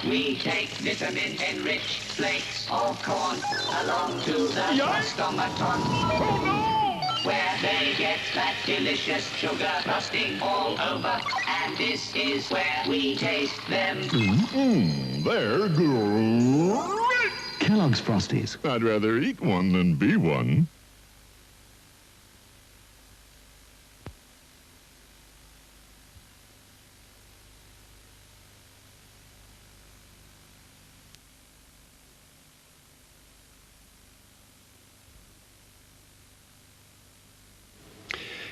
We take vitamin-enriched flakes of corn along to the Frostomaton. Oh no! Where they get that delicious sugar frosting all over. And this is where we taste them. They're great! Kellogg's Frosties. I'd rather eat one than be one.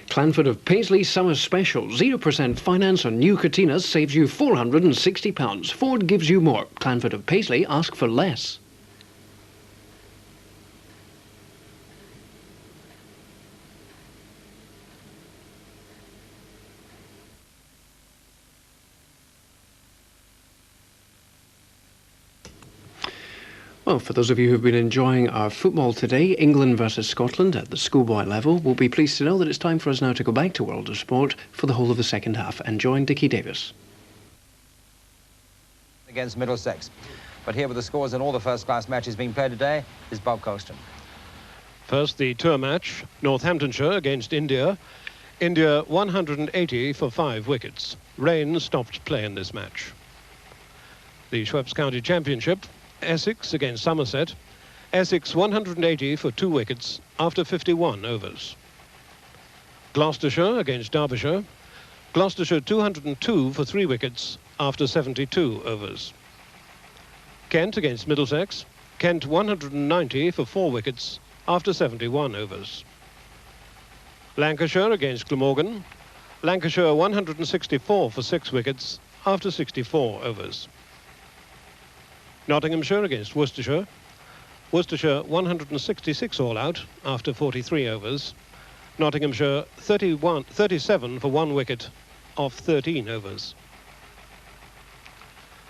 Clanford of Paisley Summer Special. 0% finance on new Catinas saves you £460. Ford gives you more. Clanford of Paisley, ask for less. Well, for those of you who've been enjoying our football today, England versus Scotland at the schoolboy level, we'll be pleased to know that it's time for us now to go back to World of Sport for the whole of the second half and join Dickie Davis. Against Middlesex. But here with the scores in all the first-class matches being played today is Bob Colston. First, the tour match, Northamptonshire against India. India 180 for 5 wickets. Rain stopped play in this match. the Schweppes County Championship, Essex against Somerset. Essex 180 for 2 wickets after 51 overs. Gloucestershire against Derbyshire. Gloucestershire 202 for 3 wickets after 72 overs. Kent against Middlesex. Kent 190 for 4 wickets after 71 overs. Lancashire against Glamorgan. Lancashire 164 for 6 wickets after 64 overs. Nottinghamshire against Worcestershire. Worcestershire 166 all out after 43 overs. Nottinghamshire 37 for 1 wicket off 13 overs.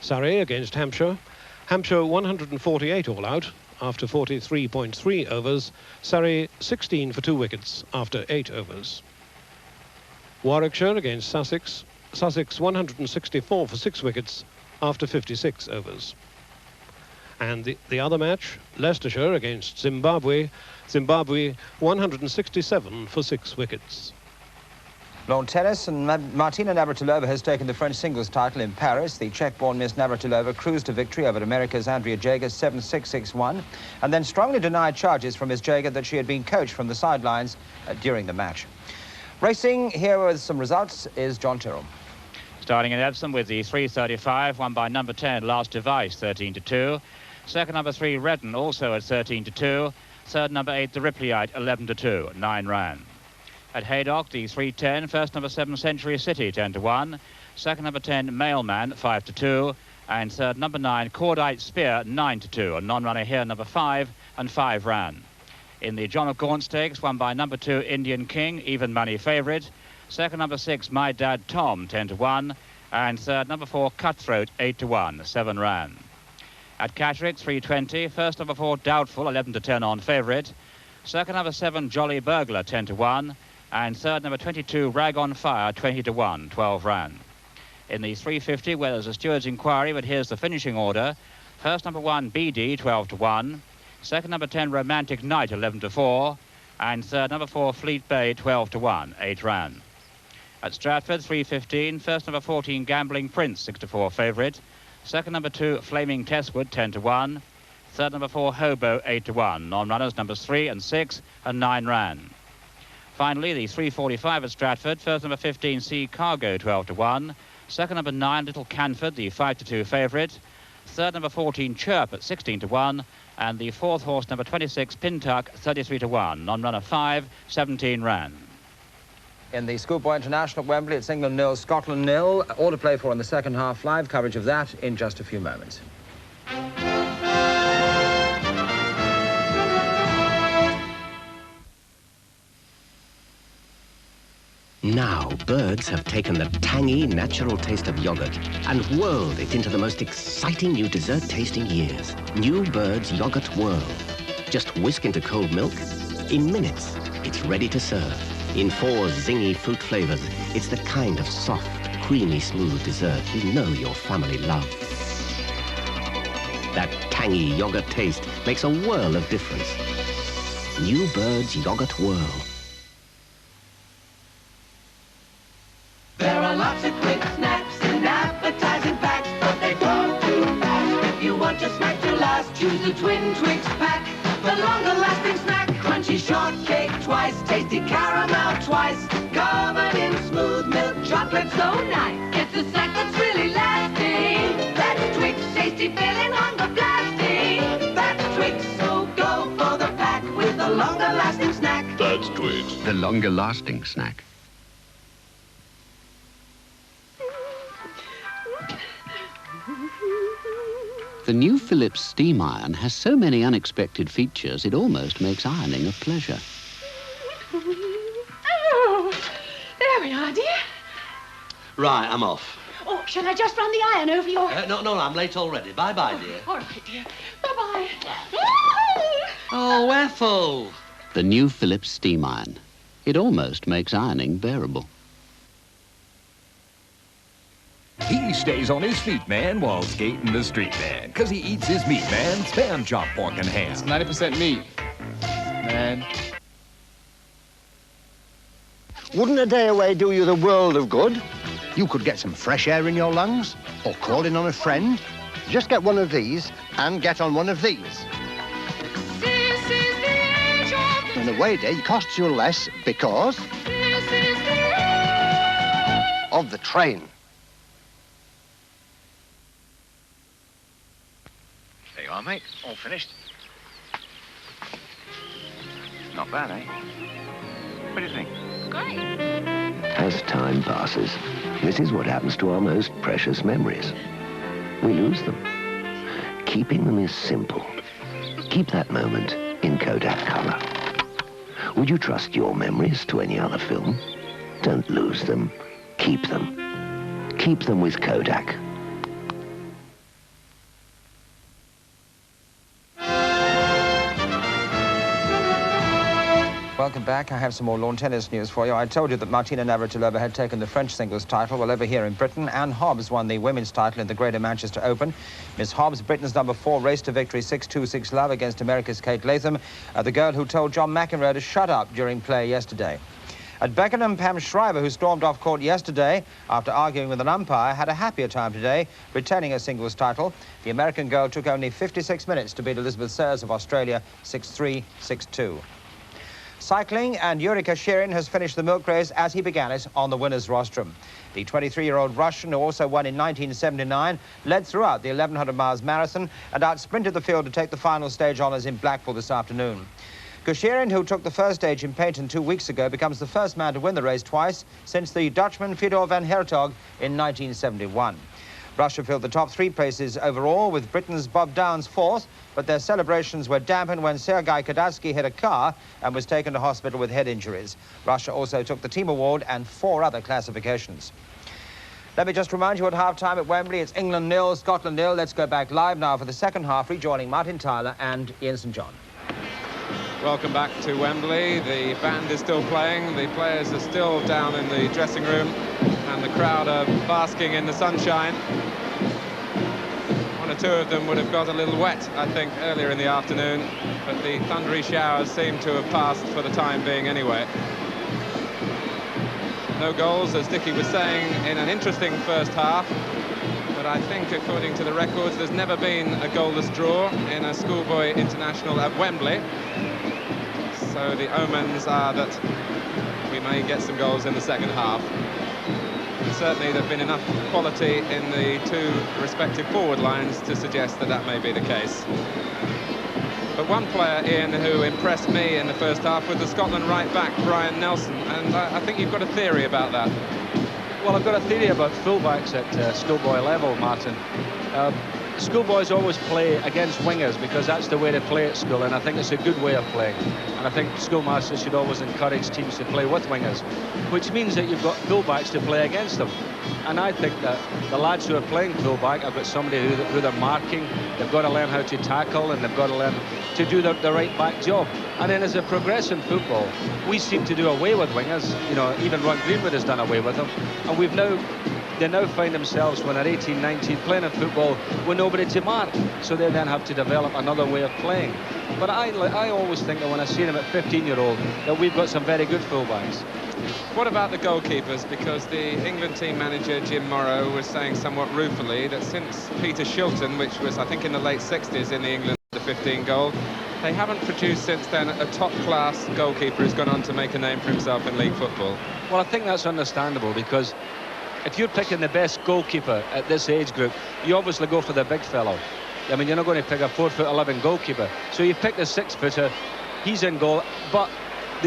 Surrey against Hampshire. Hampshire 148 all out after 43.3 overs. Surrey 16 for 2 wickets after 8 overs. Warwickshire against Sussex. Sussex 164 for 6 wickets after 56 overs. And the other match, Leicestershire against Zimbabwe. Zimbabwe 167 for 6 wickets. Lawn tennis, and Martina Navratilova has taken the French singles title in Paris. The Czech-born Miss Navratilova cruised to victory over America's Andrea Jaeger 7-6, 6-1, and then strongly denied charges from Miss Jaeger that she had been coached from the sidelines during the match. Racing here with some results is John Tyrrell. Starting in Epsom with the 335, won by number 10, Last Device, 13-2. Second, number 3, Redden, also at 13-2. Third, number 8, The Ripleyite, 11-2, 9 ran. At Haydock, the 310, first, number 7, Century City, 10-1. Second, number 10, Mailman, 5-2. And third, number 9, Cordite Spear, 9-2. A non-runner here, number 5, and 5 ran. In the John of Gaunt Stakes, won by number 2, Indian King, even money favourite. Second, number 6, My Dad Tom, 10-1. And third, number 4, Cutthroat, 8-1, 7 ran. At Catterick, 320, first, number 4, Doubtful, 11-10 on favourite. Second, number 7, Jolly Burglar, 10-1. And third, number 22, Rag on Fire, 20-1, 12 ran. In the 350, where there's a steward's inquiry, but here's the finishing order. First, number 1, BD, 12-1. Second, number 10, Romantic Night, 11-4. And third, number 4, Fleet Bay, 12-1, 8 ran. At Stratford, 315, first, number 14, Gambling Prince, 6-4 favourite. Second, number 2, Flaming Testwood, 10-1. Third, number 4, Hobo, 8-1. Non-runners, numbers 3 and 6, and 9 ran. Finally, the 345 at Stratford, first, number 15, Sea Cargo, 12-1. Second, number 9, Little Canford, the 5-2 favourite. Third, number 14, Chirp at 16-1. And the fourth horse, number 26, Pintuck, 33-1. Non-runner 5, 17 ran. In the Schoolboy International at Wembley, it's England 0, Scotland 0. All to play for in the second half. Live coverage of that in just a few moments. Now, birds have taken the tangy, natural taste of yogurt and whirled it into the most exciting new dessert-tasting years. New Bird's Yogurt Whirl. Just whisk into cold milk. In minutes, it's ready to serve. In 4 zingy fruit flavors, it's the kind of soft, creamy, smooth dessert you know your family love. That tangy yogurt taste makes a world of difference. New Bird's Yogurt Whirl. There are lots of quick snacks and appetizing packs, but they go too fast. If you want your snack to last, choose the Twin Twix pack. The longer-lasting snack, crunchy shortcake twice, tasty caramel twice, covered in smooth milk chocolate so nice. It's a snack that's really lasting. That's Twix, tasty filling, hunger blasting. That's Twix, so go for the pack with the longer-lasting snack. That's Twix, the longer-lasting snack. The new Philips steam iron has so many unexpected features, it almost makes ironing a pleasure. Oh, there we are, dear. Right, I'm off. Oh, shall I just run the iron over your... No, I'm late already. Bye-bye, dear. All right, dear. Bye-bye. Oh, Ethel! The new Philips steam iron. It almost makes ironing bearable. He stays on his feet, man, while skating the street, man. Because he eats his meat, man. Spam, chop, pork, and ham. It's 90% meat, man. Wouldn't a day away do you the world of good? You could get some fresh air in your lungs, or call in on a friend, Just get one of these and get on one of these. An away day costs you less because of the train. There you are, mate. All finished. Not bad, eh? What do you think? Great. As time passes, this is what happens to our most precious memories. We lose them. Keeping them is simple. Keep that moment in Kodak color. Would you trust your memories to any other film? Don't lose them. Keep them. Keep them with Kodak. Welcome back. I have some more lawn tennis news for you. I told you that Martina Navratilova had taken the French singles title. Well, over here in Britain, Anne Hobbs won the women's title in the Greater Manchester Open. Miss Hobbs, Britain's number 4, raced to victory 6-2, 6-love against America's Kate Latham, the girl who told John McEnroe to shut up during play yesterday. At Beckenham, Pam Shriver, who stormed off court yesterday after arguing with an umpire, had a happier time today, retaining her singles title. The American girl took only 56 minutes to beat Elizabeth Serres of Australia 6-3, 6-2. Cycling, and Yuri Kashirin has finished the milk race as he began it on the winner's rostrum. The 23-year-old Russian, who also won in 1979, led throughout the 1100 miles marathon and out-sprinted the field to take the final stage honours in Blackpool this afternoon. Kashirin, who took the first stage in Payton 2 weeks ago, becomes the first man to win the race twice since the Dutchman Fedor van Hertog in 1971. Russia filled the top 3 places overall, with Britain's Bob Downs 4th, but their celebrations were dampened when Sergei Kadatsky hit a car and was taken to hospital with head injuries. Russia also took the team award and 4 other classifications. Let me just remind you at half-time at Wembley, it's England 0, Scotland 0. Let's go back live now for the second half, rejoining Martin Tyler and Ian St John. Welcome back to Wembley. The band is still playing. The players are still down in the dressing room, and the crowd are basking in the sunshine. One or two of them would have got a little wet, I think, earlier in the afternoon, but the thundery showers seem to have passed for the time being anyway. No goals, as Dickie was saying, in an interesting first half. But I think, according to the records, there's never been a goalless draw in a schoolboy international at Wembley. So the omens are that we may get some goals in the second half. And certainly there's been enough quality in the 2 respective forward lines to suggest that that may be the case. But one player, Ian, who impressed me in the first half was the Scotland right back, Brian Nelson, and I think you've got a theory about that. Well, I've got a theory about fullbacks at schoolboy level, Martin. Schoolboys always play against wingers because that's the way they play at school, and I think it's a good way of playing. And I think schoolmasters should always encourage teams to play with wingers, which means that you've got fullbacks to play against them. And I think that the lads who are playing fullback have got somebody who they're marking. They've got to learn how to tackle, and they've got to learn to do the right back job. And then as a progress in football, we seem to do away with wingers. You know, even Ron Greenwood has done away with them. And they now find themselves, when they're 18, 19, playing in football with nobody to mark. So they then have to develop another way of playing. But I always think that when I see them at 15-year-old, that we've got some very good fullbacks. What about the goalkeepers? Because the England team manager, Jim Morrow, was saying somewhat ruefully that since Peter Shilton, which was, I think, in the late 60s in the England 15 goal, they haven't produced since then a top-class goalkeeper who's gone on to make a name for himself in league football. Well, I think that's understandable, because if you're picking the best goalkeeper at this age group, you obviously go for the big fellow. I mean, you're not going to pick a 4'11" goalkeeper. So you pick the 6-footer, he's in goal, but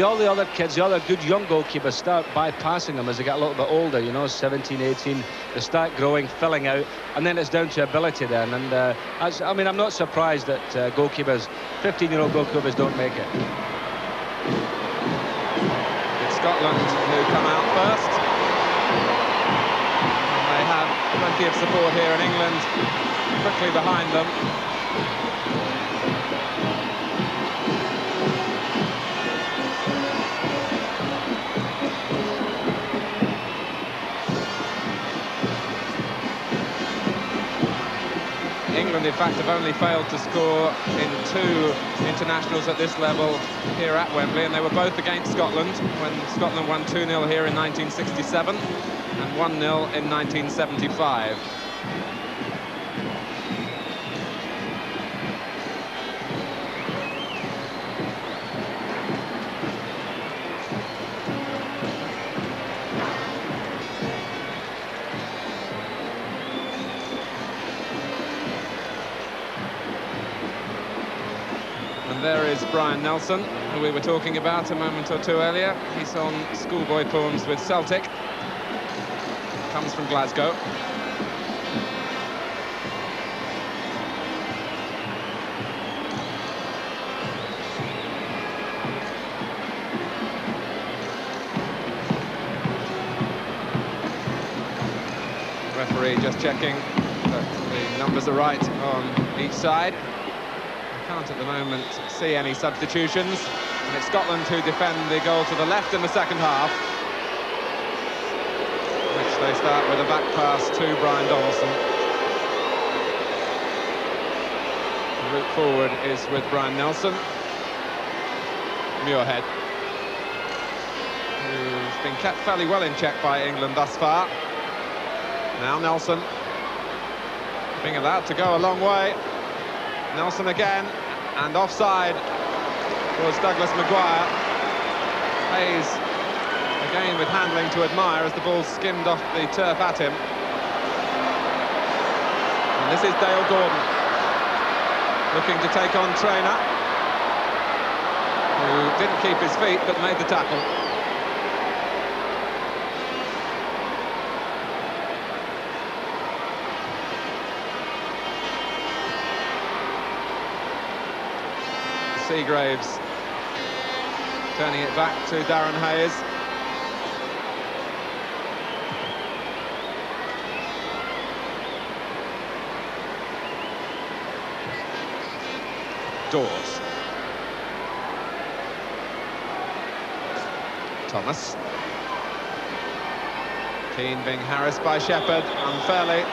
all the other kids, the other good young goalkeepers start bypassing them as they get a little bit older, you know, 17, 18, they start growing, filling out, and then it's down to ability then. And I mean, I'm not surprised that goalkeepers, 15-year-old goalkeepers, don't make it. It's Scotland who come out first. They have plenty of support here in England, quickly behind them. England, in fact, have only failed to score in 2 internationals at this level here at Wembley, and they were both against Scotland when Scotland won 2-0 here in 1967 and 1-0 in 1975. there is Brian Nelson, who we were talking about a moment or two earlier. He's on schoolboy forms with Celtic. Comes from Glasgow. Referee just checking that the numbers are right on each side. I can't at the moment see any substitutions, and it's Scotland who defend the goal to the left in the second half, which they start with a back pass to Brian Donaldson. The route forward is with Brian Nelson. Muirhead, who's been kept fairly well in check by England thus far. Now Nelson, being allowed to go a long way. Nelson again, and offside was Douglas Maguire. Hayes again with handling to admire as the ball skimmed off the turf at him. And this is Dale Gordon, looking to take on Traynor, who didn't keep his feet but made the tackle. Seagraves turning it back to Darren Hayes. Dawes. Thomas. Keane being harassed by Shepherd unfairly.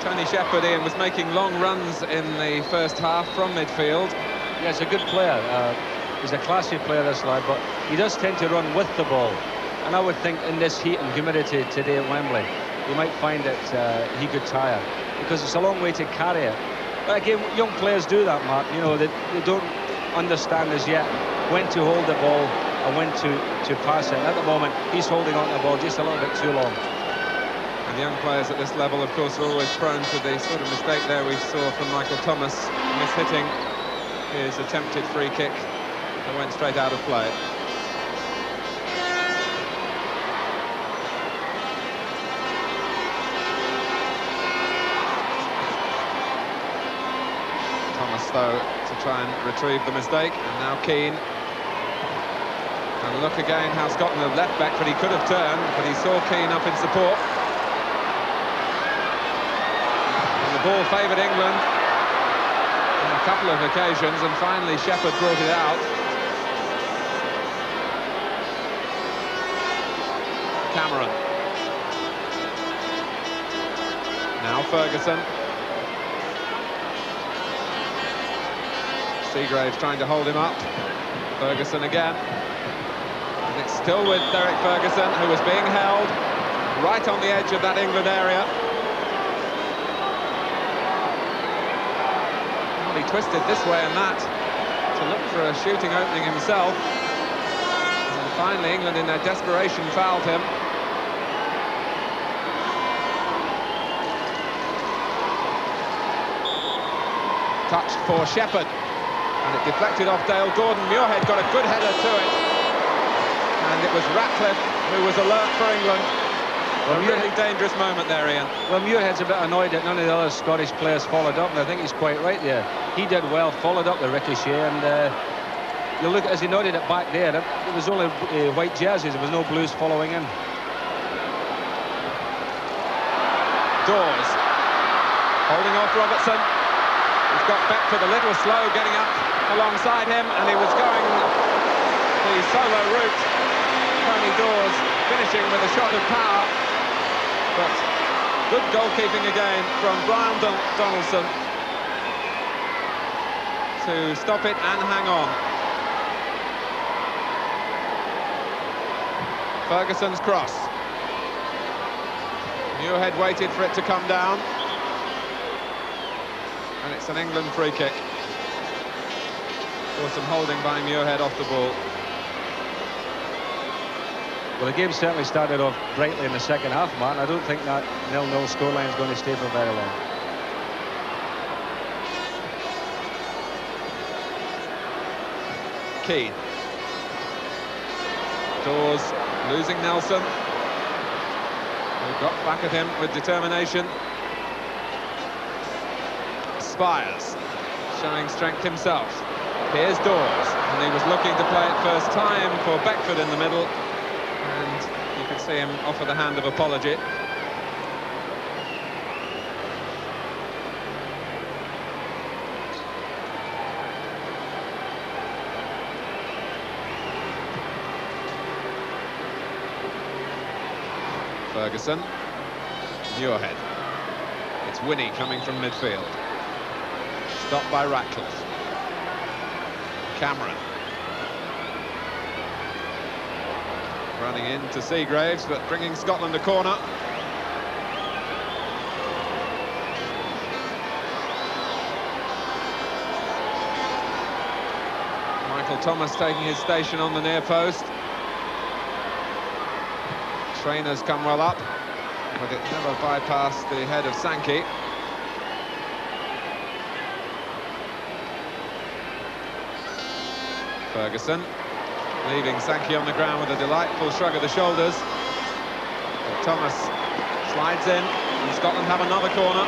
Tony Shepherd, Ian, was making long runs in the first half from midfield. Yeah, he's a good player. He's a classy player, this lad, but he does tend to run with the ball. And I would think in this heat and humidity today at Wembley, you might find that he could tire, because it's a long way to carry it. But again, young players do that, Mark. You know, they don't understand as yet when to hold the ball and when to pass it. At the moment, he's holding on to the ball just a little bit too long. And young players at this level, of course, are always prone to the sort of mistake there we saw from Michael Thomas, mishitting his attempted free kick that went straight out of play. Thomas, though, to try and retrieve the mistake, and now Keane. And look again how Scotland have left back, but he could have turned, but he saw Keane up in support. The ball favoured England on a couple of occasions, and finally Shepherd brought it out. Cameron. Now Ferguson. Seagraves trying to hold him up. Ferguson again. And it's still with Derek Ferguson, who was being held right on the edge of that England area. He twisted this way and that to look for a shooting opening himself, and finally England in their desperation fouled him. Touch for Shepherd, and it deflected off Dale Gordon. Muirhead got a good header to it, and it was Ratcliffe who was alert for England. A really dangerous moment there, Ian. Well, Muirhead's a bit annoyed that none of the other Scottish players followed up, and I think he's quite right there. He did well, followed up the ricochet, and you look as he nodded it back there, it was only white jerseys, there was no blues following in. Dawes holding off Robertson. He's got Beckford a little slow getting up alongside him, and he was going the solo route. Tony Dawes finishing with a shot of power. But good goalkeeping again from Brian Donaldson to stop it and hang on. Ferguson's cross. Muirhead waited for it to come down. And it's an England free kick. Or some holding by Muirhead off the ball. Well, the game certainly started off brightly in the second half, Martin. I don't think that 0-0 scoreline is going to stay for very long. Keane. Dawes losing Nelson, who got back at him with determination. Spires showing strength himself. Here's Dawes, and he was looking to play it first time for Beckford in the middle, and you could see him offer the hand of apology. Ferguson, Muirhead. It's Winnie coming from midfield. Stopped by Ratcliffe. Cameron. Running into Seagraves, but bringing Scotland a corner. Michael Thomas taking his station on the near post. Trainers come well up, but it never bypassed the head of Sankey. Ferguson leaving Sankey on the ground with a delightful shrug of the shoulders. But Thomas slides in, and Scotland have another corner.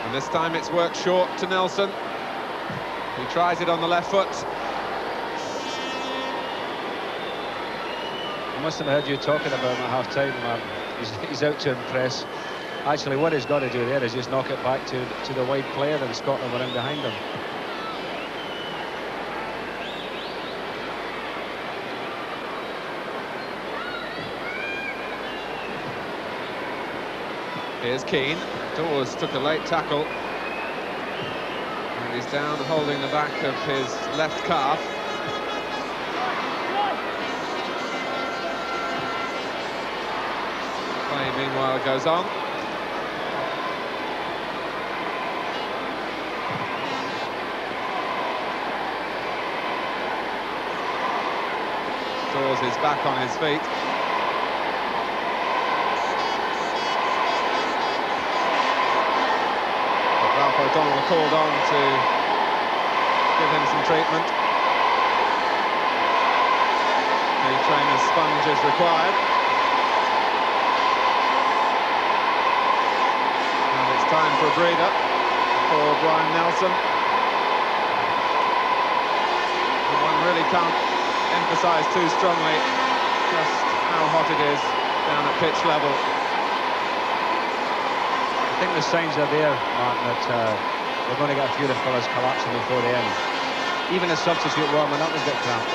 And this time it's worked short to Nelson. He tries it on the left foot. I must have heard you talking about him at half-time. He's out to impress. Actually, what he's got to do there is just knock it back to the wide player, and Scotland were in behind him. Here's Keane. Dawes took a late tackle. And he's down holding the back of his left calf. Play, meanwhile, goes on. Dawes is back on his feet. Ralph O'Donnell called on to give him some treatment. The trainer's sponge is required. And it's time for a breather for Brian Nelson. And one really can't emphasise too strongly just how hot it is down at pitch level. I think the signs are there, Martin, that we're going to get a few of the fellas collapsing before the end. Even a substitute warming up will get cramped.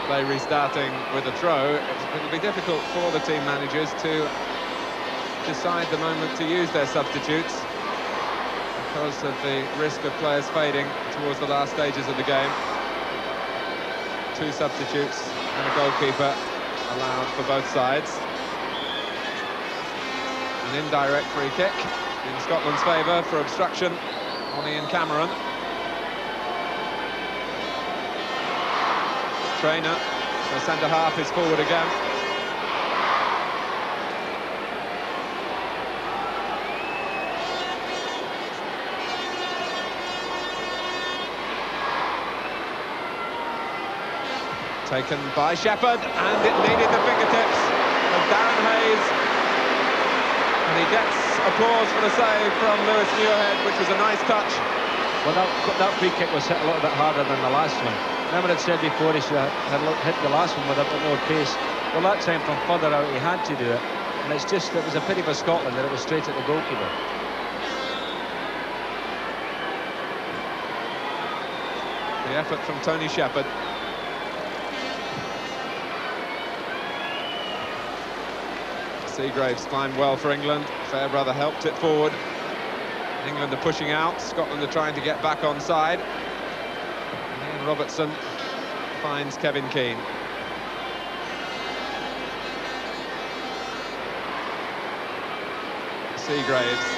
Play restarting with a throw. It'll be difficult for the team managers to decide the moment to use their substitutes because of the risk of players fading towards the last stages of the game. 2 substitutes and a goalkeeper allowed for both sides. An indirect free kick in Scotland's favour for obstruction on Ian Cameron. Trainer, the centre-half, is forward again. Taken by Shepherd, and it needed the fingertips of Darren Hayes. And he gets applause for the save from Lewis Muirhead, which was a nice touch. Well, that free kick was hit a little bit harder than the last one. Remember I'd said before he should have hit the last one with a bit more pace. Well, that time from further out he had to do it. And it was a pity for Scotland that it was straight at the goalkeeper. The effort from Tony Shepherd. Seagraves climbed well for England. Fairbrother helped it forward. England are pushing out. Scotland are trying to get back on side. And Ian Robertson finds Kevin Keane. Seagraves.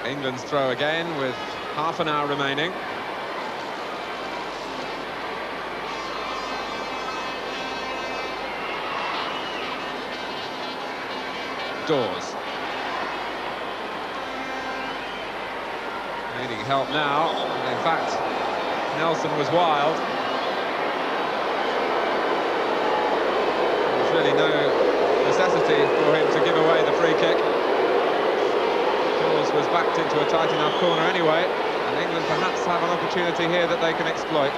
England's throw again with half an hour remaining. Dawes. Needing help now, and in fact, Nelson was wild. There's really no necessity for him to give away the free kick. Dawes was backed into a tight enough corner anyway, and England perhaps have an opportunity here that they can exploit.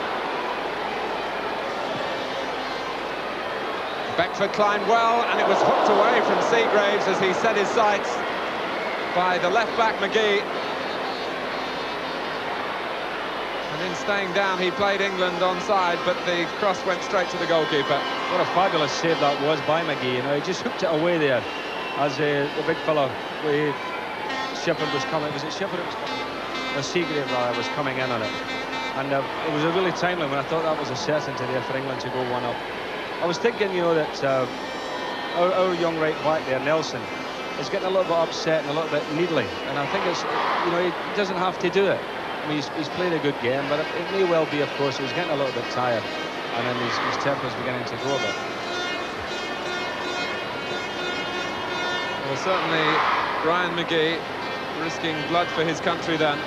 Beckford climbed well, and it was hooked away from Seagraves as he set his sights by the left-back McGee. And in staying down, he played England onside, but the cross went straight to the goalkeeper. What a fabulous save that was by McGee. You know, he just hooked it away there as the big fellow, Shepherd was coming. Was it Shepherd? Seagrave rather was coming in on it, and it was a really timely when I thought that was a certainty there for England to go one up. I was thinking, you know, that our young right back there, Nelson, is getting a little bit upset and a little bit needly, and I think it's, you know, he doesn't have to do it. I mean, he's played a good game, but it may well be, of course, he's getting a little bit tired, and then his temper's beginning to go a bit. Well, certainly Brian McGee risking blood for his country then.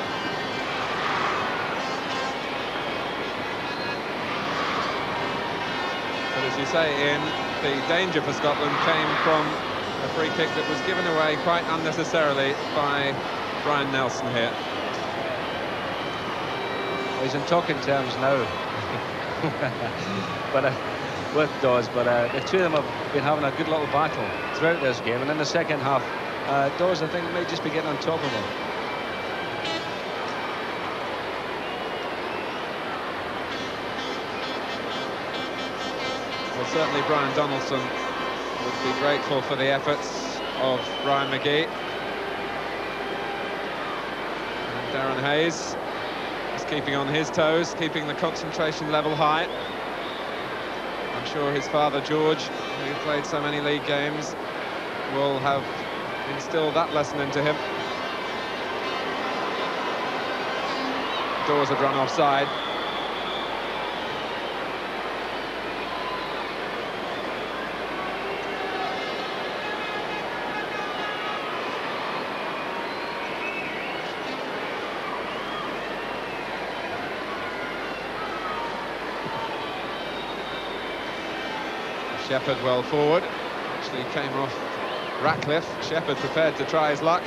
But as you say, Ian, the danger for Scotland came from a free kick that was given away quite unnecessarily by Brian Nelson here. Well, he's in talking terms now but with Dawes, but the two of them have been having a good little battle throughout this game, and in the second half Dawes, I think, may just be getting on top of him. Well, certainly Brian Donaldson would be grateful for the efforts of Brian McGee. And Darren Hayes is keeping on his toes, keeping the concentration level high. I'm sure his father, George, who played so many league games, will have instilled that lesson into him. Dawes had run offside. Shepherd well forward, actually came off Ratcliffe. Shepherd prepared to try his luck.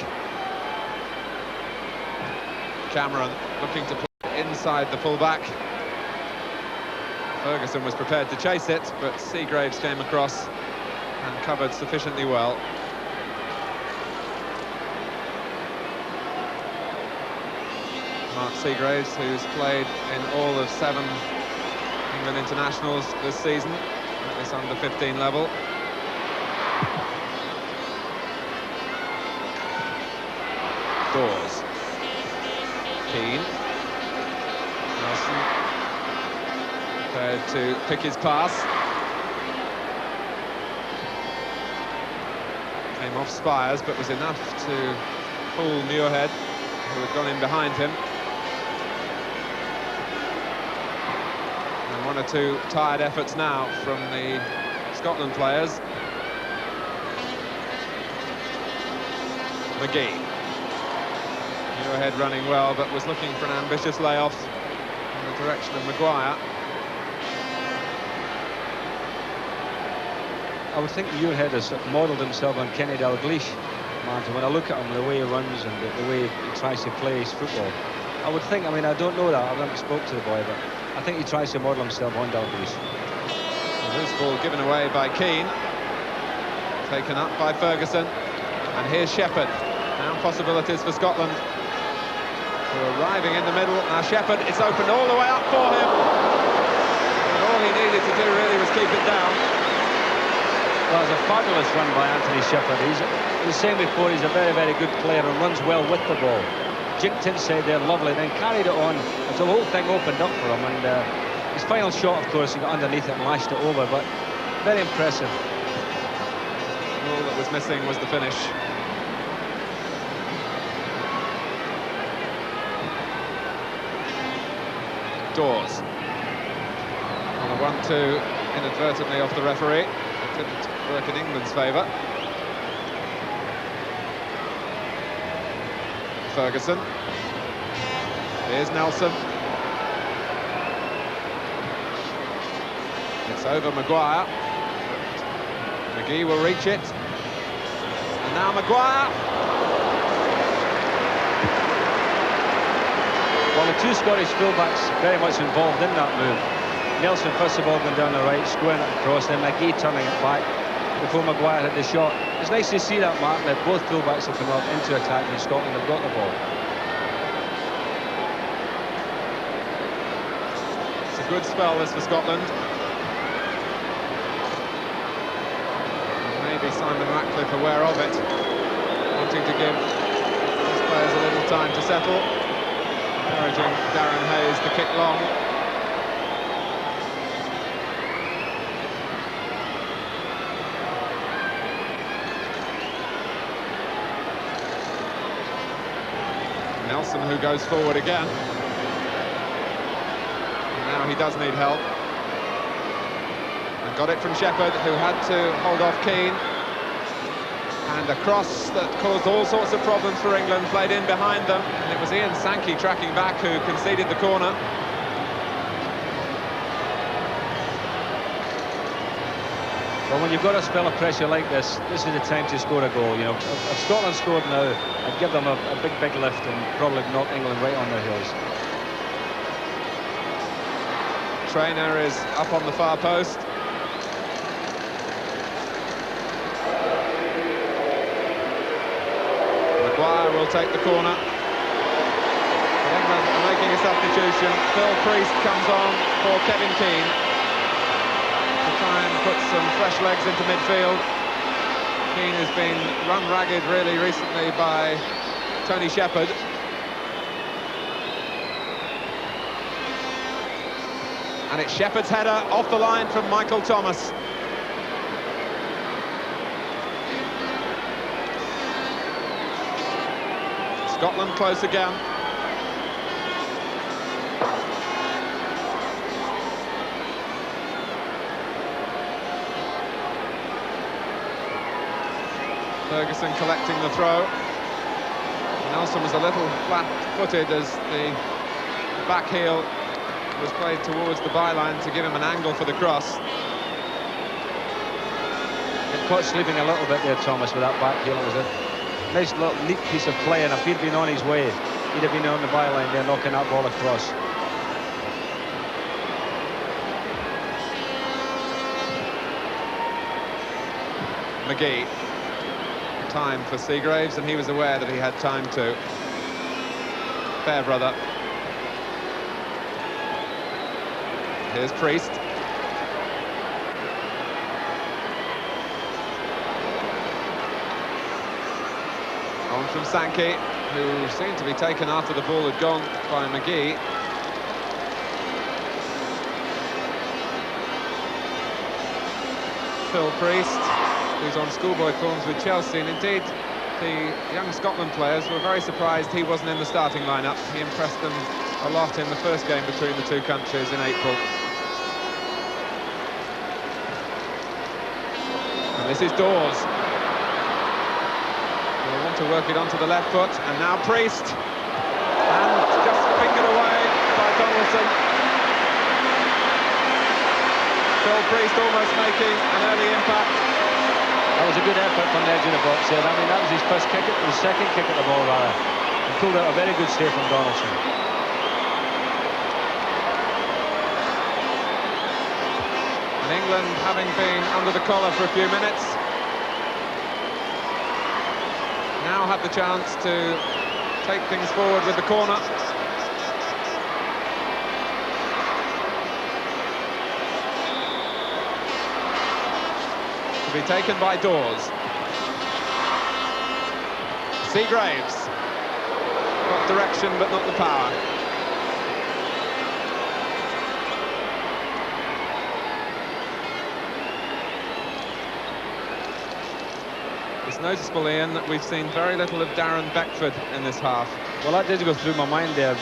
Cameron looking to play inside the fullback. Ferguson was prepared to chase it, but Seagraves came across and covered sufficiently well. Mark Seagraves, who's played in all of 7 England internationals this season at this under-15 level. Dawes. Keane. Nelson prepared to pick his pass. Came off Spires, but was enough to fool Muirhead, who had gone in behind him. And 1 or 2 tired efforts now from the Scotland players. McGee. Muirhead running well, but was looking for an ambitious layoff in the direction of Maguire. I would think Muirhead has modelled himself on Kenny Dalglish, Martin. When I look at him, the way he runs and the way he tries to play his football, I would think, I mean, I don't know that, I haven't spoke to the boy, but I think he tries to model himself on Dalglish. Well, this ball given away by Keane, taken up by Ferguson, and here's Shepherd. Now possibilities for Scotland, who are arriving in the middle. Now Shepherd, it's opened all the way up for him, and all he needed to do really was keep it down. Well, it's a fabulous run by Anthony Shepherd. He's the same before, he's a very, very good player and runs well with the ball. Jinked inside there, lovely, then carried it on until the whole thing opened up for him, and his final shot, of course, he got underneath it and lashed it over, but very impressive. All that was missing was the finish. Dawes. On a 1-2 inadvertently off the referee. It didn't work in England's favour. Ferguson. Here's Nelson. It's over Maguire. McGee will reach it. And now Maguire. Well, the two Scottish fullbacks very much involved in that move. Nelson first of all going down the right, squaring it across, then McGee turning it back before Maguire hit the shot. It's nice to see that, Mark, that both fullbacks have come up into attack and Scotland have got the ball. It's a good spell, this, for Scotland. Maybe Simon Ratcliffe aware of it, wanting to give his players a little time to settle. Encouraging Darren Hayes to kick long. Nelson, who goes forward again. And now he does need help. And got it from Shepherd, who had to hold off Keane. And a cross that caused all sorts of problems for England, played in behind them, and it was Ian Sankey tracking back who conceded the corner. Well, when you've got a spell of pressure like this, this is the time to score a goal. You know, if Scotland scored now, I'd give them a big lift and probably knock England right on their heels. Trainer is up on the far post. Maguire will take the corner. England are making a substitution. Phil Priest comes on for Kevin Keane to try and put some fresh legs into midfield. Keane has been run ragged really recently by Tony Shepherd. And it's Shepherd's header off the line from Michael Thomas. Scotland close again. Ferguson collecting the throw. Nelson was a little flat-footed as the back heel was played towards the byline to give him an angle for the cross. It caught sleeping a little bit there, Thomas, with that back heel. It was a nice little neat piece of play, and if he'd been on his way, he'd have been on the byline there knocking that ball across. McGee. Time for Seagraves, and he was aware that he had time to. Fairbrother. Here's Priest. On from Sankey, who seemed to be taken after the ball had gone by McGee. Phil Priest, who's on schoolboy forms with Chelsea, and indeed the young Scotland players were very surprised he wasn't in the starting lineup. He impressed them a lot in the first game between the two countries in April. And this is Dawes. They'll want to work it onto the left foot, and now Priest. And just fingered away by Donaldson. Phil Priest almost making an early impact. That was a good effort from the edge of the box there. I mean, that was his first kick, his second kick at the ball, rather. He pulled out a very good save from Donaldson. And England, having been under the collar for a few minutes, now have the chance to take things forward with the corner. To be taken by Dawes. Seagraves. Got direction, but not the power. It's noticeable, Ian, that we've seen very little of Darren Beckford in this half. Well, that did go through my mind there,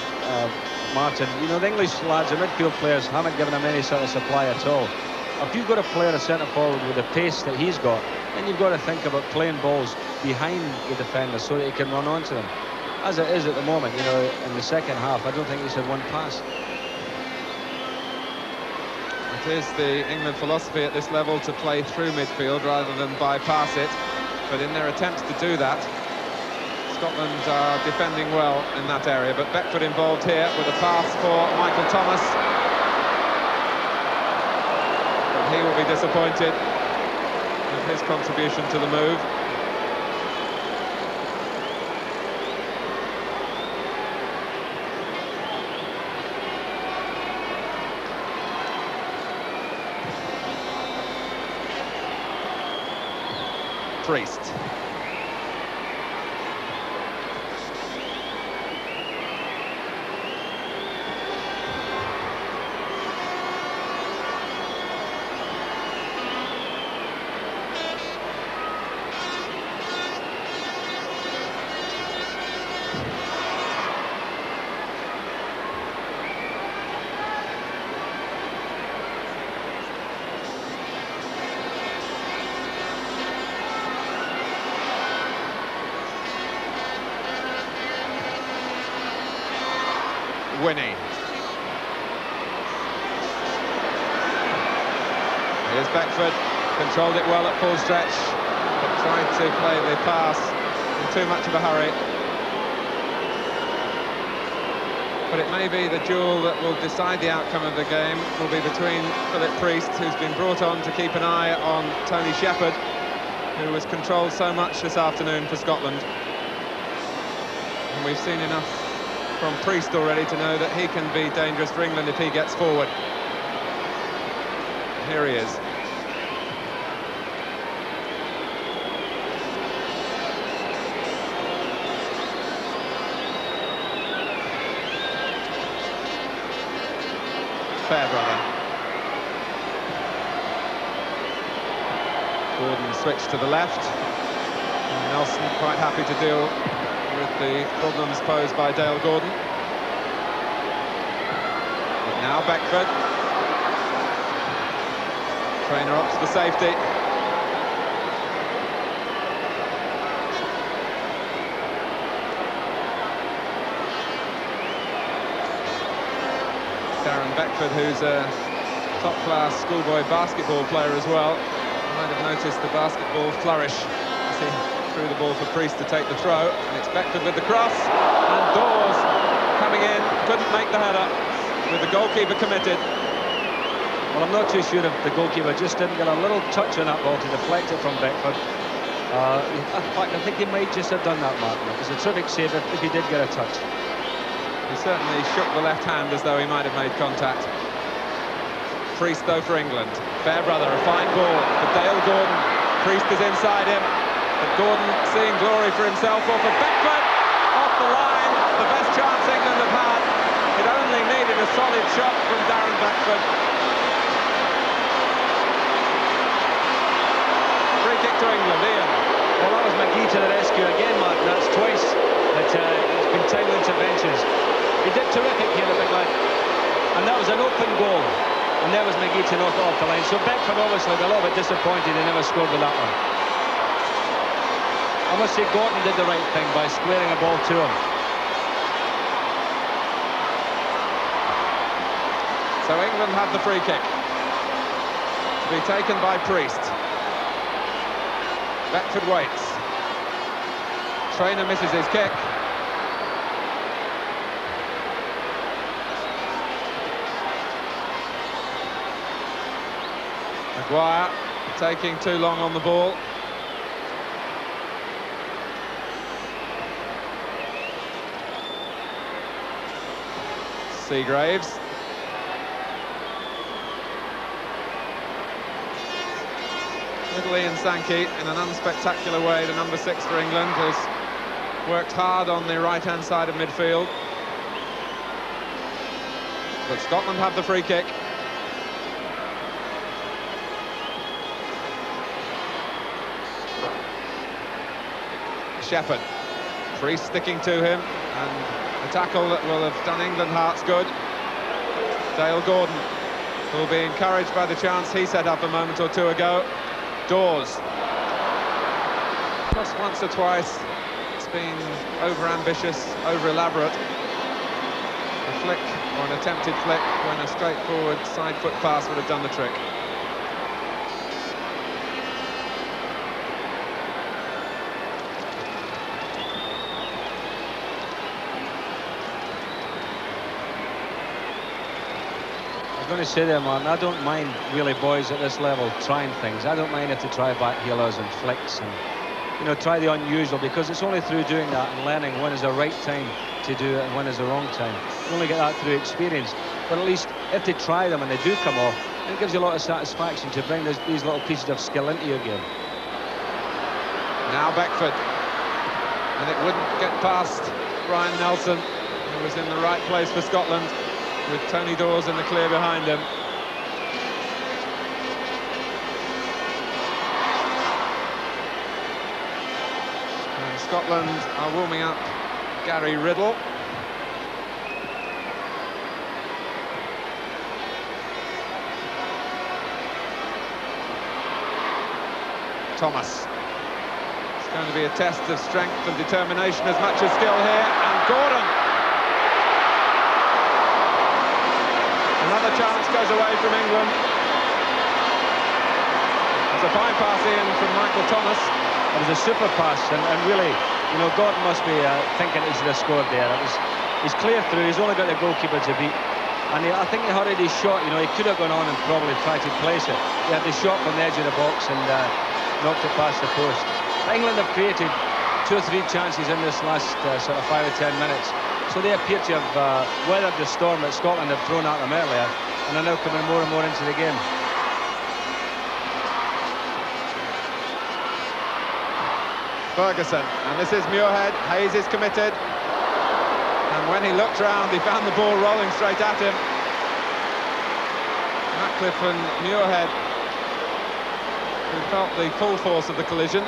Martin. You know, the English lads, the midfield players, haven't given him any sort of supply at all. If you've got a player, a centre-forward, with the pace that he's got, then you've got to think about playing balls behind the defenders so that he can run onto them. As it is at the moment, you know, in the second half, I don't think he's had one pass. It is the England philosophy at this level to play through midfield rather than bypass it. But in their attempts to do that, Scotland are defending well in that area. But Beckford involved here with a pass for Michael Thomas. But he will be disappointed with his contribution to the move. Priest. Winnie. Here's Beckford, controlled it well at full stretch, but tried to play the pass in too much of a hurry. But it may be the duel that will decide the outcome of the game will be between Philip Priest, who's been brought on to keep an eye on Tony Shepherd, who was controlled so much this afternoon for Scotland. And we've seen enough from Priest already to know that he can be dangerous for England if he gets forward. Here he is. Fairbrother. Gordon switched to the left. And Nelson quite happy to deal with the problems posed by Dale Gordon. But now Beckford. Trainer up to the safety. Darren Beckford, who's a top-class schoolboy basketball player as well. You might have noticed the basketball flourish as he threw the ball for Priest to take the throw, and it's Beckford with the cross, and Dawes coming in, couldn't make the header with the goalkeeper committed. Well, I'm not too sure if the goalkeeper just didn't get a little touch on that ball to deflect it from Beckford. In fact, I think he might just have done that, Martin. It was a terrific save if he did get a touch. He certainly shook the left hand as though he might have made contact. Priest, though, for England. Fairbrother, a fine ball for Dale Gordon. Priest is inside him. But Gordon seeing glory for himself or for Beckford. Off the line, the best chance England have had. It only needed a solid shot from Darren Beckford. Free kick to England, Ian. Well, that was McGee to the rescue again, Martin. That's twice that it's been timely interventions. He did terrific here, the big lad. And that was an open goal. And there was McGee to knock it off the line. So Beckford obviously a little bit disappointed he never scored with that one. I must say Gordon did the right thing by squaring a ball to him. So England have the free kick to be taken by Priest. Beckford waits. Trainer misses his kick. Maguire taking too long on the ball. Seagraves. Little Ian Sankey in an unspectacular way, the number 6 for England, has worked hard on the right-hand side of midfield. But Scotland have the free kick. Shepherd. Priest sticking to him, and a tackle that will have done England hearts good. Dale Gordon will be encouraged by the chance he set up a moment or two ago. Dawes. Just once or twice it's been over-ambitious, over-elaborate. A flick or an attempted flick when a straightforward side foot pass would have done the trick. I was going to say there, Martin, I don't mind really boys at this level trying things. I don't mind if they try back heelers and flicks and, you know, try the unusual, because it's only through doing that and learning when is the right time to do it and when is the wrong time. You only get that through experience. But at least if they try them and they do come off, it gives you a lot of satisfaction to bring these little pieces of skill into your game. Now Beckford, and it wouldn't get past Brian Nelson, who was in the right place for Scotland, with Tony Dawes in the clear behind him. And Scotland are warming up Gary Riddle. Thomas. It's going to be a test of strength and determination as much as skill here, and Gordon. Another chance goes away from England. There's a fine pass in from Michael Thomas. It was a super pass, and really, you know, Gordon must be thinking he should have scored there. He's clear through, he's only got the goalkeeper to beat. And I think he hurried his shot, you know, he could have gone on and probably tried to place it. He had the shot from the edge of the box and knocked it past the post. England have created 2 or 3 chances in this last sort of 5 or 10 minutes. So they appear to have weathered the storm that Scotland had thrown at them earlier, and are now coming more and more into the game. Ferguson, and this is Muirhead. Hayes is committed, and when he looked round he found the ball rolling straight at him. Ratcliffe and Muirhead, who felt the full force of the collision.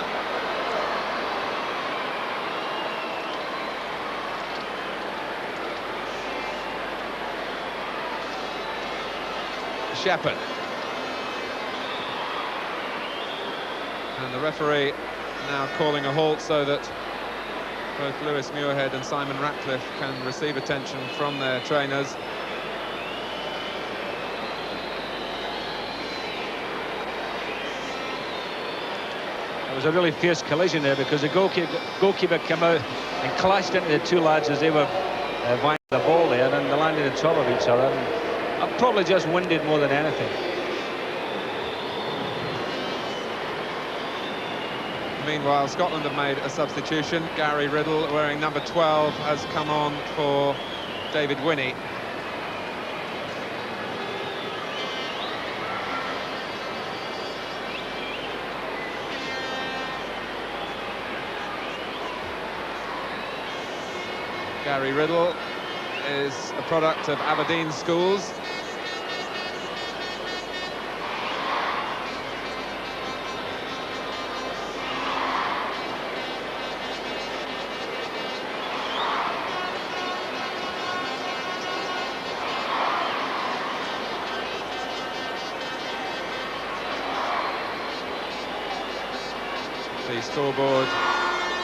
Shepherd. And the referee now calling a halt so that both Lewis Muirhead and Simon Ratcliffe can receive attention from their trainers. It was a really fierce collision there, because the goalkeeper came out and clashed into the 2 lads as they were vying for the ball there, and they landed on top of each other. And probably just winded more than anything. Meanwhile, Scotland have made a substitution. Gary Riddle, wearing number 12, has come on for David Winnie. Gary Riddle is a product of Aberdeen schools. The scoreboard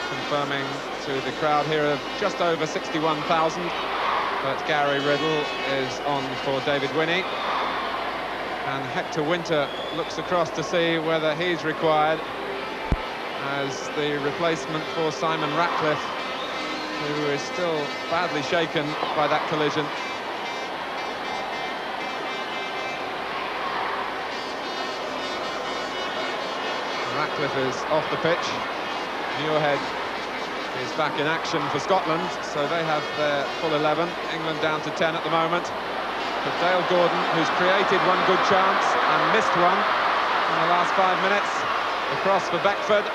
confirming to the crowd here of just over 61,000, but Gary Riddle is on for David Winnie, and Hector Winter looks across to see whether he's required as the replacement for Simon Ratcliffe, who is still badly shaken by that collision. Ratcliffe is off the pitch. Muirhead is back in action for Scotland, so they have their full 11. England down to 10 at the moment. But Dale Gordon, who's created one good chance and missed one in the last 5 minutes, across for Beckford.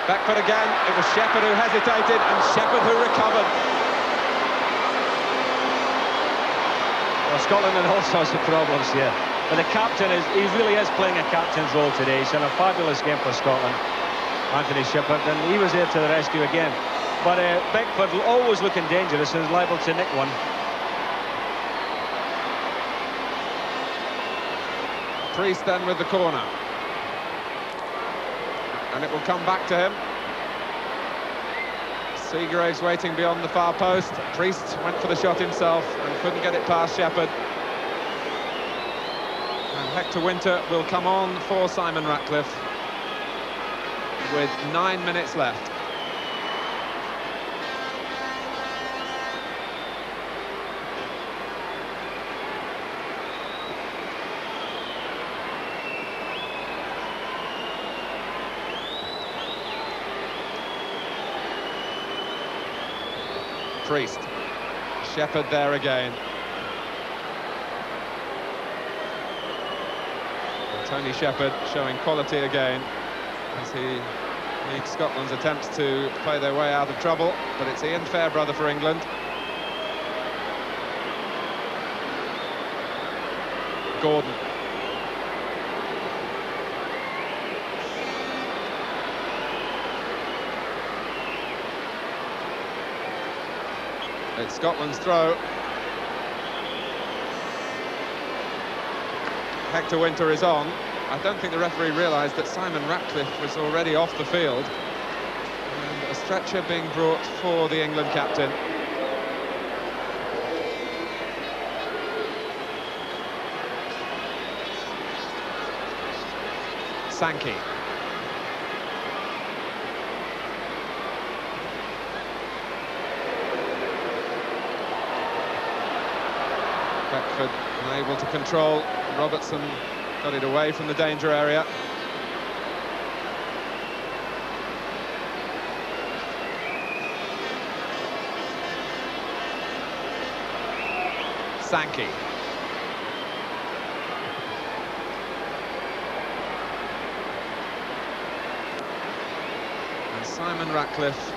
Beckford again. It was Shepherd who hesitated, and Shepherd who recovered. Well, Scotland had all sorts of problems here. But the captain he really is playing a captain's role today. He's done a fabulous game for Scotland. Anthony Shepherd, and he was there to the rescue again. But Beckford always looking dangerous and is liable to nick one. Priest then with the corner. And it will come back to him. Seagraves waiting beyond the far post. Priest went for the shot himself and couldn't get it past Shepherd. And Hector Winter will come on for Simon Ratcliffe with 9 minutes left. Priest. Shepherd there again. And Tony Shepherd showing quality again as he meets Scotland's attempts to play their way out of trouble, but it's Ian Fairbrother for England. Gordon. It's Scotland's throw. Hector Winter is on. I don't think the referee realised that Simon Ratcliffe was already off the field. And a stretcher being brought for the England captain. Sankey. Beckford unable to control. Robertson got it away from the danger area. Sankey. And Simon Ratcliffe,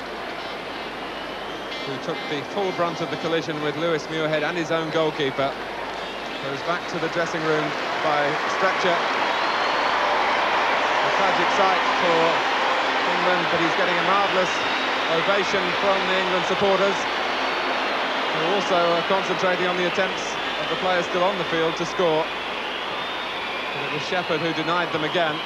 who took the full brunt of the collision with Lewis Muirhead and his own goalkeeper, goes back to the dressing room by stretcher. A tragic sight for England, but he's getting a marvellous ovation from the England supporters, who also are concentrating on the attempts of the players still on the field to score. And it was Shepherd who denied them again.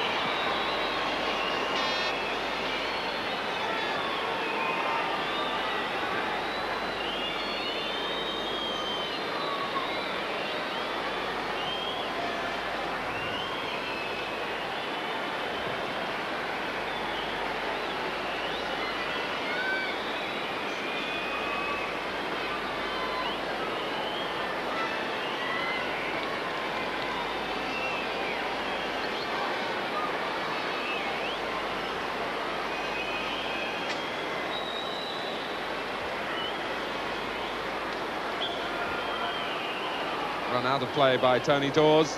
Run out of play by Tony Dawes.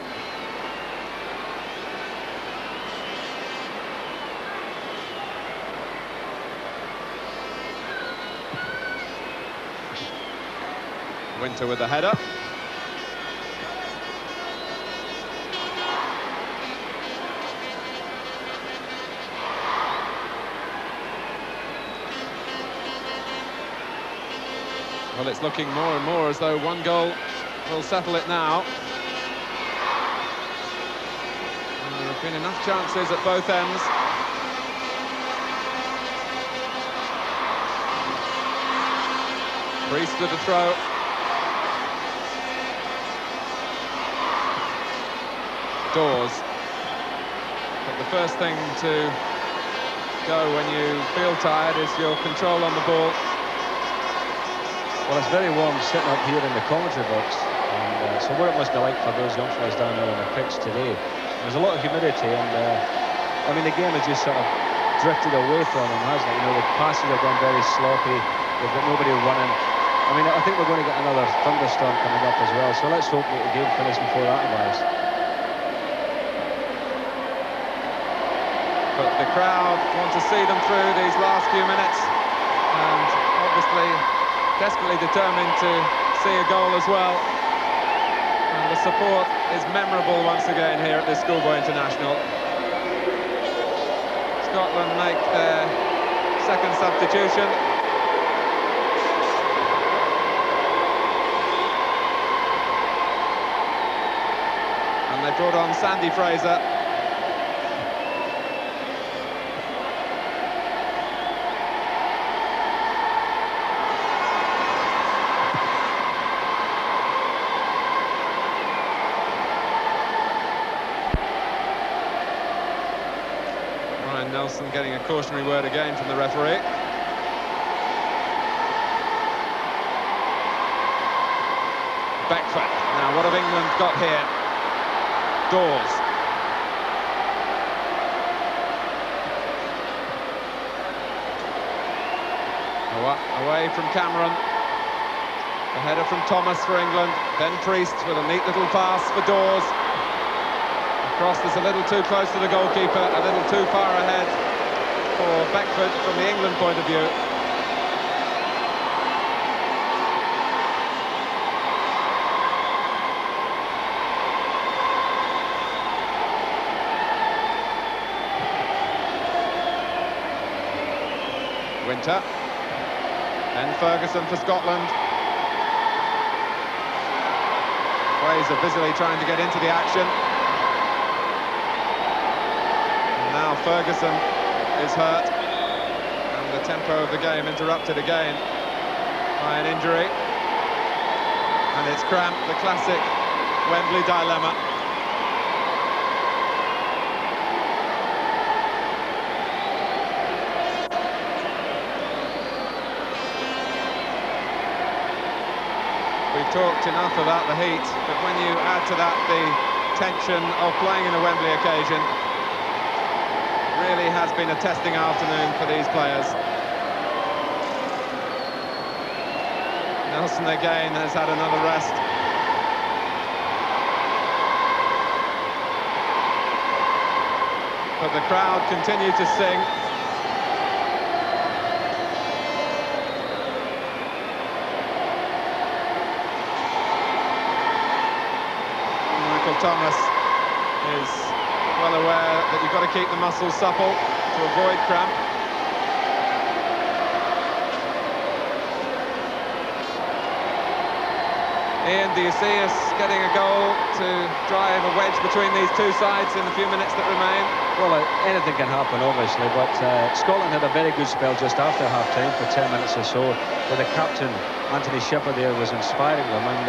Winter with the header. Well, it's looking more and more as though one goal will settle it now. And there have been enough chances at both ends. Priest with the throw. Dawes. But the first thing to go when you feel tired is your control on the ball. Well, it's very warm sitting up here in the commentary box, and so what it must be like for those young fellas down there on the pitch today. There's a lot of humidity, and I mean, the game has just sort of drifted away from them, hasn't it? You know, the passes have gone very sloppy. They've got nobody running. I mean, I think we're going to get another thunderstorm coming up as well, so let's hope that the game finishes before that arrives. But the crowd want to see them through these last few minutes, and obviously desperately determined to see a goal as well. And the support is memorable once again here at this Schoolboy International. Scotland make their second substitution. And they brought on Sandy Fraser. Nelson getting a cautionary word again from the referee. Beckford. Now, what have England got here? Dawes. Away from Cameron. The header from Thomas for England. Ben Priest with a neat little pass for Dawes. Cross is a little too close to the goalkeeper, a little too far ahead for Beckford from the England point of view. Winter. Then Ferguson for Scotland. Fraser busily trying to get into the action. Now Ferguson is hurt, and the tempo of the game interrupted again by an injury, and it's cramped, the classic Wembley dilemma. We've talked enough about the heat, but when you add to that the tension of playing in a Wembley occasion, really has been a testing afternoon for these players. Nelson again has had another rest. But the crowd continue to sing. Michael Thomas is well aware that you've got to keep the muscles supple to avoid cramp. Ian, do you see us getting a goal to drive a wedge between these two sides in the few minutes that remain? Well, anything can happen, obviously, but Scotland had a very good spell just after half-time for 10 minutes or so, where the captain, Anthony Shepherd, there was inspiring them, and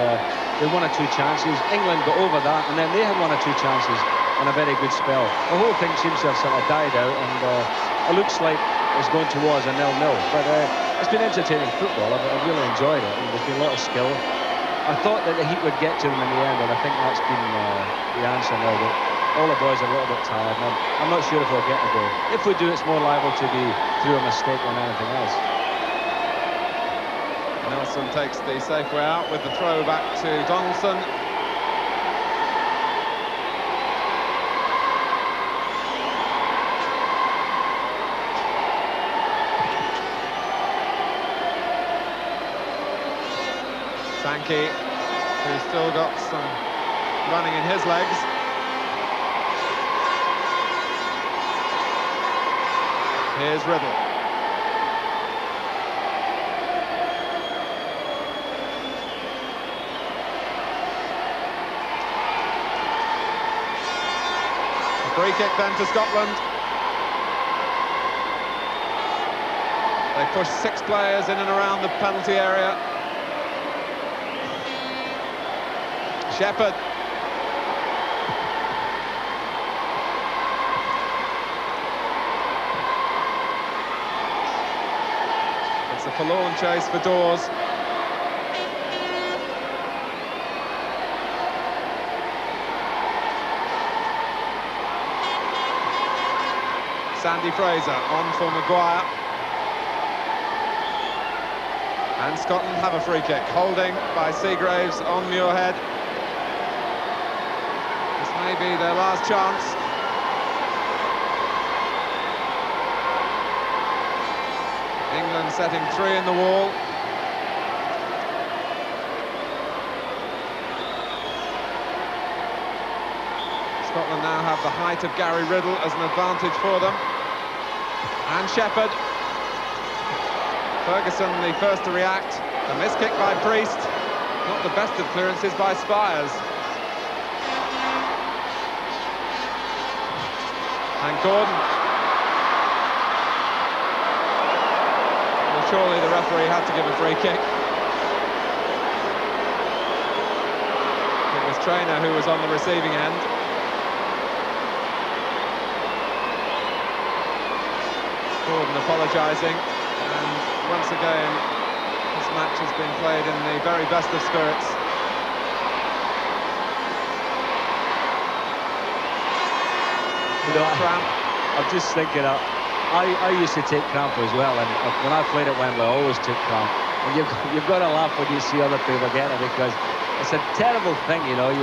they won 2 chances. England got over that, and then they had 1 or 2 chances on a very good spell. The whole thing seems to have sort of died out, and it looks like it's going towards a 0-0. But it's been entertaining football. I've really enjoyed it, and there's been a lot of skill. I thought that the heat would get to them in the end, and I think that's been the answer now. That all the boys are a little bit tired, and I'm not sure if we'll get a goal. If we do, it's more liable to be through a mistake than anything else. Nelson takes the safe way out with the throw back to Donaldson. Sankey, who's still got some running in his legs. Here's Riddle. A free kick then to Scotland. They push 6 players in and around the penalty area. Shepherd. It's a forlorn chase for Dawes. Sandy Fraser on for Maguire. And Scotland have a free kick. Holding by Seagraves on Muirhead. Maybe their last chance. England setting 3 in the wall. Scotland now have the height of Gary Riddle as an advantage for them. And Shepherd. Ferguson the first to react. A missed kick by Priest. Not the best of clearances by Spires. And Gordon. Well, surely the referee had to give a free kick. It was Traynor who was on the receiving end. Gordon apologising, and once again this match has been played in the very best of spirits. You know, I'm just thinking, I used to take cramp as well, and when I played at Wembley I always took cramp, and you've got to laugh when you see other people get it, because it's a terrible thing, you know.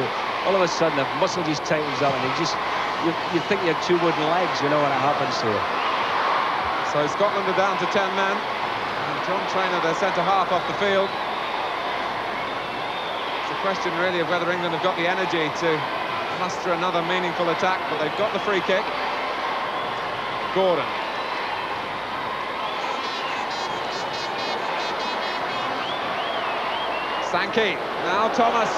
All of a sudden the muscle just tightens up, and you think you have two wooden legs, you know, when it happens to you. So Scotland are down to 10 men, and John Traynor, their centre-half, off the field. It's a question really of whether England have got the energy to muster another meaningful attack, but they've got the free kick. Gordon. Sankey. Now Thomas.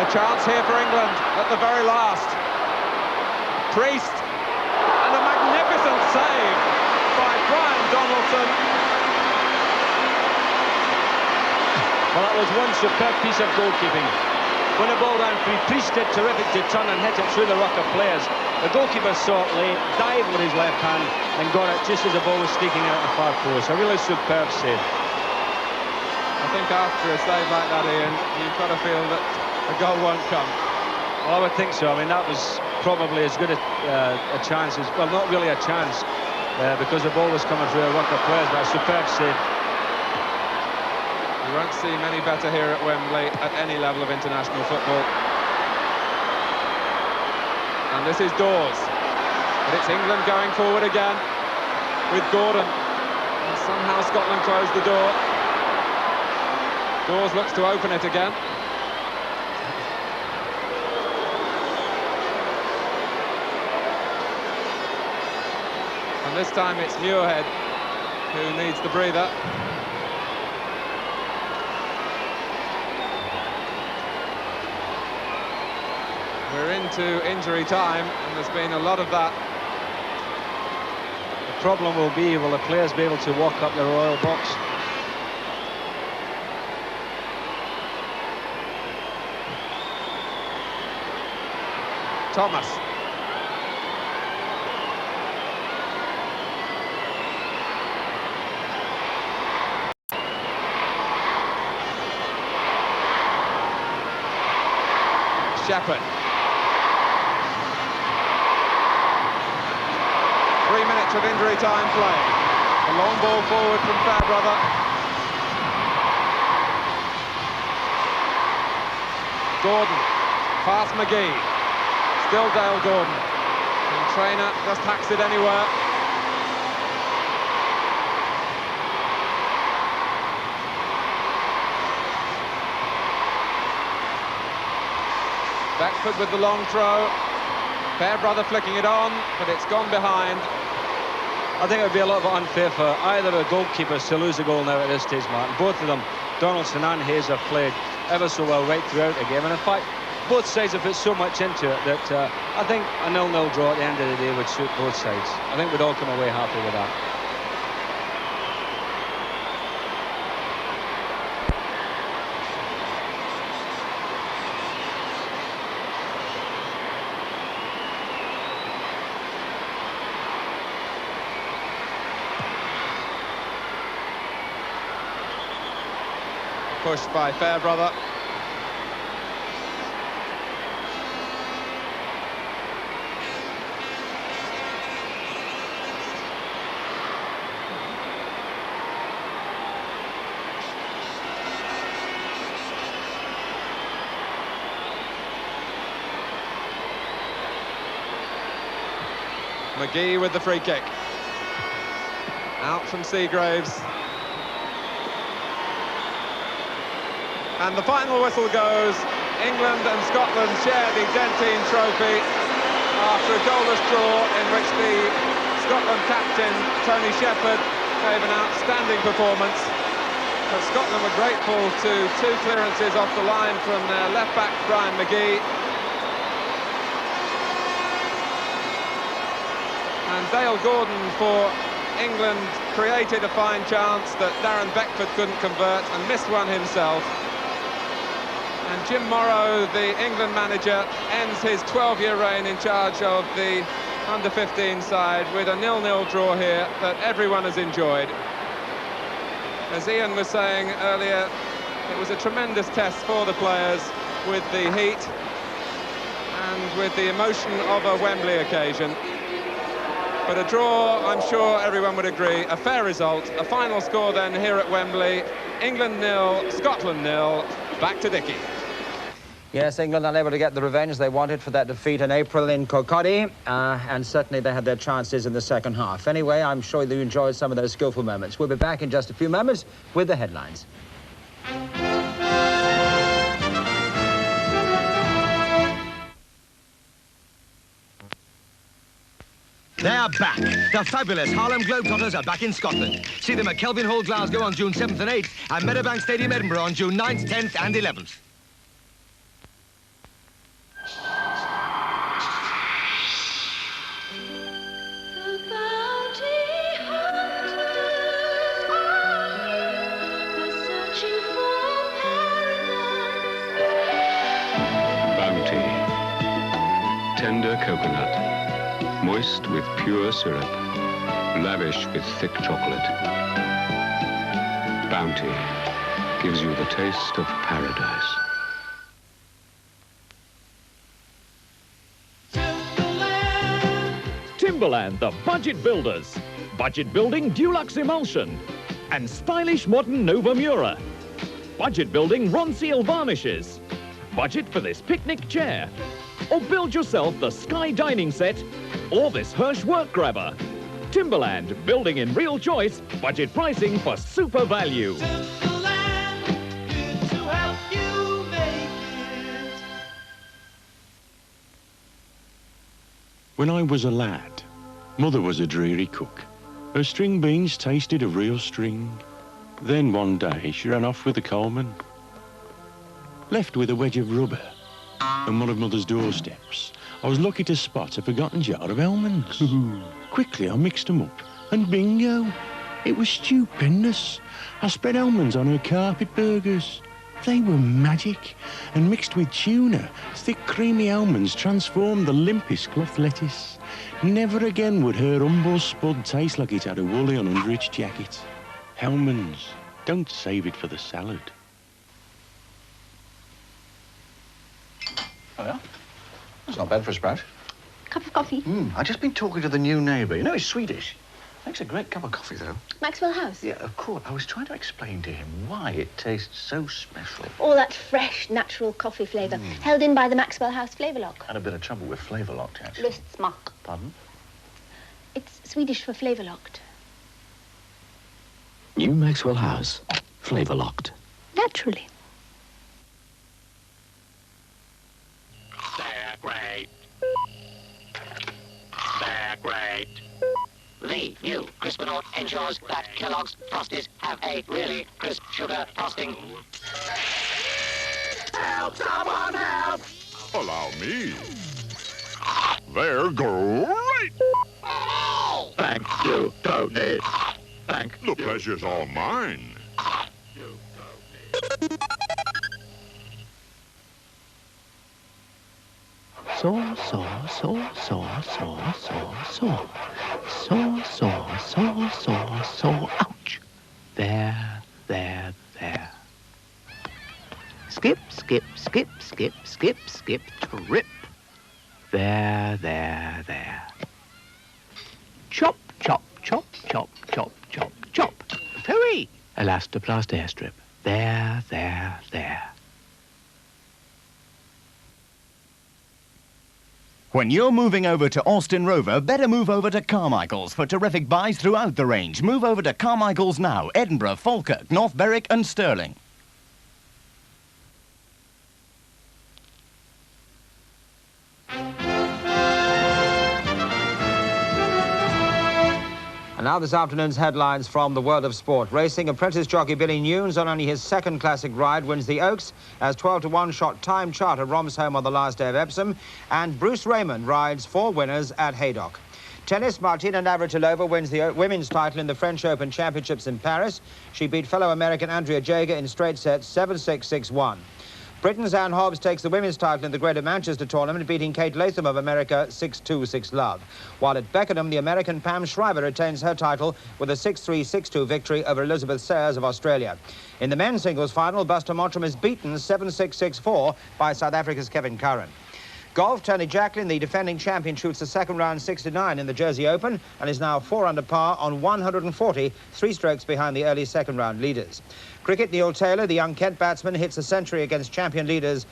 A chance here for England at the very last. Priest. And a magnificent save by Brian Donaldson. Well, that was one superb piece of goalkeeping. When the ball ran free, Priest did terrific to turn and hit it through the ruck of players. The goalkeeper saw it late, dived with his left hand and got it just as the ball was sneaking out the far post. A really superb save. I think after a save like that, Ian, you've got to feel that a goal won't come. Well, I would think so. I mean, that was probably as good a chance as, well, not really a chance, because the ball was coming through a ruck of players, but a superb save. You won't see many better here at Wembley at any level of international football. And this is Dawes. But it's England going forward again with Gordon. And somehow Scotland closed the door. Dawes looks to open it again. And this time it's Muirhead who needs the breather. We're into injury time, and there's been a lot of that. The problem will be, will the players be able to walk up the royal box? Thomas. Shepherd. 3 minutes of injury time playing. A long ball forward from Fairbrother. Gordon, past McGee. Still Dale Gordon. And Traynor just hacks it anywhere. Beckford with the long throw. Fairbrother flicking it on, but it's gone behind. I think it would be a lot unfair for either of the goalkeepers to lose a goal now at this stage, Martin. Both of them, Donaldson and Hayes, have played ever so well right throughout the game. And in fact, both sides have put so much into it that I think a 0-0 draw at the end of the day would suit both sides. I think we'd all come away happy with that. Pushed by Fairbrother. McGee with the free kick. Out from Seagraves. And the final whistle goes. England and Scotland share the Dentine Trophy after a goalless draw in which the Scotland captain Tony Shepherd gave an outstanding performance. But Scotland were grateful to 2 clearances off the line from their left-back Brian McGee. And Dale Gordon for England created a fine chance that Darren Beckford couldn't convert and missed one himself. And Jim Morrow, the England manager, ends his 12-year reign in charge of the under-15 side with a 0-0 draw here that everyone has enjoyed. As Ian was saying earlier, it was a tremendous test for the players with the heat and with the emotion of a Wembley occasion. But a draw, I'm sure everyone would agree, a fair result. A final score then here at Wembley, England 0, Scotland 0. Back to Dickie. Yes, England unable to get the revenge they wanted for that defeat in April in Kokodi, and certainly they had their chances in the second half. Anyway, I'm sure that you enjoyed some of those skillful moments. We'll be back in just a few moments with the headlines. They are back. The fabulous Harlem Globetrotters are back in Scotland. See them at Kelvin Hall, Glasgow on June 7th and 8th, and Meadowbank Stadium, Edinburgh on June 9th, 10th and 11th. Tender coconut, moist with pure syrup, lavish with thick chocolate. Bounty gives you the taste of paradise. Timberland, the budget builders. Budget building Dulux emulsion. And stylish modern Nova Mura. Budget building Ronseal varnishes. Budget for this picnic chair. Or build yourself the Sky dining set or this Hirsch work grabber. Timberland, building in real choice, budget pricing for super value. Timberland, good to help you make it. When I was a lad, Mother was a dreary cook. Her string beans tasted of real string. Then one day she ran off with the coalman, left with a wedge of rubber on one of Mother's doorsteps. I was lucky to spot a forgotten jar of almonds. Quickly I mixed them up, and bingo! It was stupendous. I spread almonds on her carpet burgers. They were magic, and mixed with tuna, thick creamy almonds transformed the limpest cloth lettuce. Never again would her humble spud taste like it had a woolly on under its jacket. Almonds, don't save it for the salad. Oh, yeah? That's not bad for a sprout. Cup of coffee? I've just been talking to the new neighbour. You know, he's Swedish. Makes a great cup of coffee, though. Maxwell House? Yeah, of course. I was trying to explain to him why it tastes so special. All that fresh, natural coffee flavour, held in by the Maxwell House flavour lock. Had a bit of trouble with flavour locked, actually. Lustsmak. Pardon? It's Swedish for flavour locked. New Maxwell House, flavour locked. Naturally. They're great. They're great. The new Crispinaut ensures that Kellogg's Frosties have a really crisp sugar frosting. Help! Someone help! Allow me. They're great. Thank you, Tony. The pleasure's all mine. Saw, saw, saw, saw, saw, saw, saw. Saw, saw, saw, saw, saw. Ouch. There, there, there. Skip, skip, skip, skip, skip, skip, trip. There, there, there. Chop, chop, chop, chop, chop, chop, chop. Hurry! Elastoplast airstrip. There, there, there. When you're moving over to Austin Rover, better move over to Carmichael's for terrific buys throughout the range. Move over to Carmichael's now. Edinburgh, Falkirk, North Berwick and Stirling. And now this afternoon's headlines from the world of sport. Racing apprentice jockey Billy Newnes, on only his second classic ride, wins the Oaks as 12-to-1 shot Time Charter romps home on the last day of Epsom. And Bruce Raymond rides 4 winners at Haydock. Tennis, Martina Navratilova wins the women's title in the French Open Championships in Paris. She beat fellow American Andrea Jaeger in straight sets 7-6, 6-1. Britain's Anne Hobbs takes the women's title in the Greater Manchester tournament, beating Kate Latham of America 6-2, 6-love. While at Beckenham, the American Pam Shriver retains her title with a 6-3, 6-2 victory over Elizabeth Sayers of Australia. In the men's singles final, Buster Mottram is beaten 7-6, 6-4 by South Africa's Kevin Curran. Golf, Tony Jacklin, the defending champion, shoots the second round 69 in the Jersey Open and is now 4 under par on 140, 3 strokes behind the early second round leaders. Cricket, Neil Taylor, the young Kent batsman, hits a century against champion leaders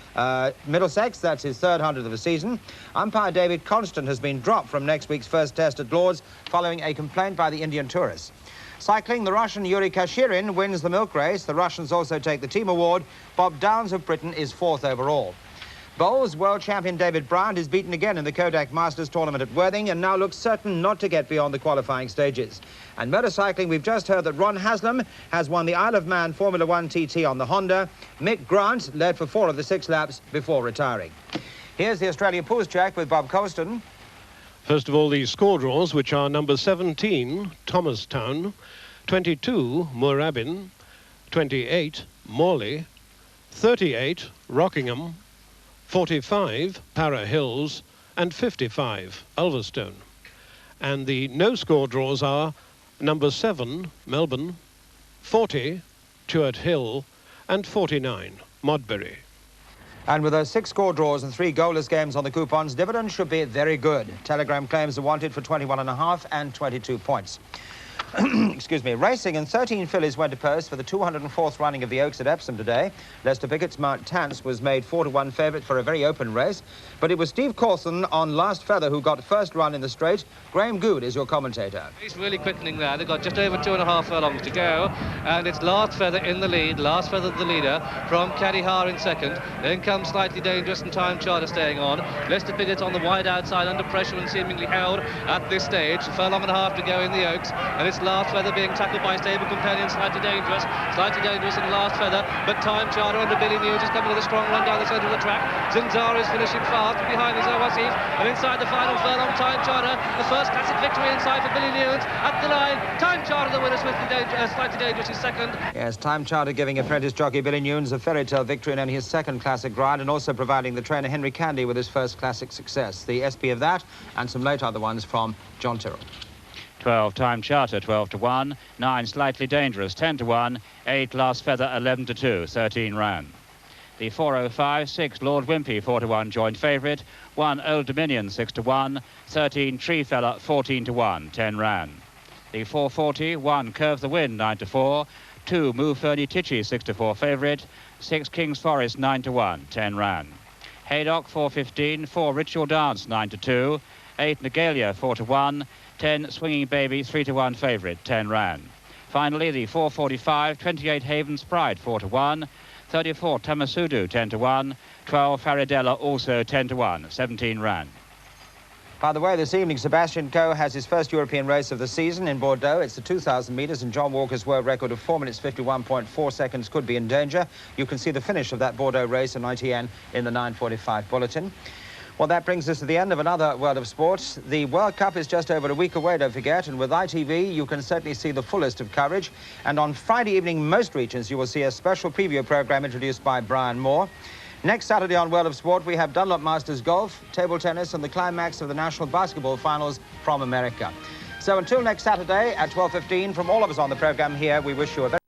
Middlesex. That's his 3rd 100 of the season. Umpire David Constant has been dropped from next week's first test at Lord's following a complaint by the Indian tourists. Cycling, the Russian Yuri Kashirin wins the milk race. The Russians also take the team award. Bob Downs of Britain is 4th overall. Bowls, world champion David Bryant is beaten again in the Kodak Masters tournament at Worthing and now looks certain not to get beyond the qualifying stages. And motorcycling, we've just heard that Ron Haslam has won the Isle of Man Formula 1 TT on the Honda. Mick Grant led for 4 of the 6 laps before retiring. Here's the Australia Pools Check with Bob Colston. First of all, the score draws, which are number 17, Thomastown, 22, Moorabbin, 28, Morley, 38, Rockingham, 45, Para Hills, and 55, Ulverstone. And the no-score draws are number 7, Melbourne, 40, Tuart Hill, and 49, Modbury. And with those 6 score draws and 3 goalless games on the coupons, dividends should be very good. Telegram claims are wanted for 21.5 and 22 points. Excuse me. Racing, and 13 fillies went to post for the 204th running of the Oaks at Epsom today. Lester Pickett's Mount Tance was made 4-to-1 favourite for a very open race, but it was Steve Coulson on Last Feather who got first run in the straight. Graham Good is your commentator. He's really quickening there. They've got just over 2.5 furlongs to go, and it's Last Feather in the lead. Last Feather the leader from Caddy Har in second. Then comes Slightly Dangerous and Time Charter staying on. Lester Pickett on the wide outside under pressure and seemingly held at this stage. A furlong and a half to go in the Oaks, and it's Last Feather being tackled by stable companion Slightly Dangerous. Slightly Dangerous in Last Feather, but Time Charter under Billy Newnes is coming with a strong run down the centre of the track. Zinzara is finishing fast behind his Awasif, and inside the final furlong, Time Charter, the first classic victory inside for Billy Newnes at the line. Time Charter the winner, Slightly Dangerous is second. Yes, Time Charter giving apprentice jockey Billy Newnes a fairy tale victory in only his 2nd classic ride, and also providing the trainer Henry Candy with his first classic success. The SP of that and some late other ones from John Tyrrell. 12, Time Charter, 12-to-1. 9, Slightly Dangerous, 10-to-1. 8, Last Feather, 11-to-2. 13 ran. The 405, 6, Lord Wimpy, 4-to-1, joint favourite. 1, Old Dominion, 6-to-1. 13, Tree Fella, 14-to-1. 10 ran. The 440, 1, Curve the Wind, 9-to-4. 2, Move Fernie Tichy, 6-to-4 favourite. 6, King's Forest, 9-to-1. 10 ran. Haydock, 415. 4, Ritual Dance, 9-to-2. 8, Negalia, 4-to-1. 10, Swinging Baby, 3-to-1 favourite, 10 ran. Finally, the 445, 28, Haven's Pride, 4-to-1. 34, Tamasudu, 10-to-1. 12, Faridella, also 10-to-1, 17 ran. By the way, this evening, Sebastian Coe has his first European race of the season in Bordeaux. It's the 2,000 metres, and John Walker's world record of 4 minutes 51.4 seconds could be in danger. You can see the finish of that Bordeaux race on ITN in the 9:45 bulletin. Well, that brings us to the end of another World of Sport. The World Cup is just over a week away, don't forget, and with ITV, you can certainly see the fullest of coverage. And on Friday evening, most regions, you will see a special preview programme introduced by Brian Moore. Next Saturday on World of Sport, we have Dunlop Masters Golf, table tennis, and the climax of the National Basketball Finals from America. So until next Saturday at 12:15, from all of us on the programme here, we wish you a very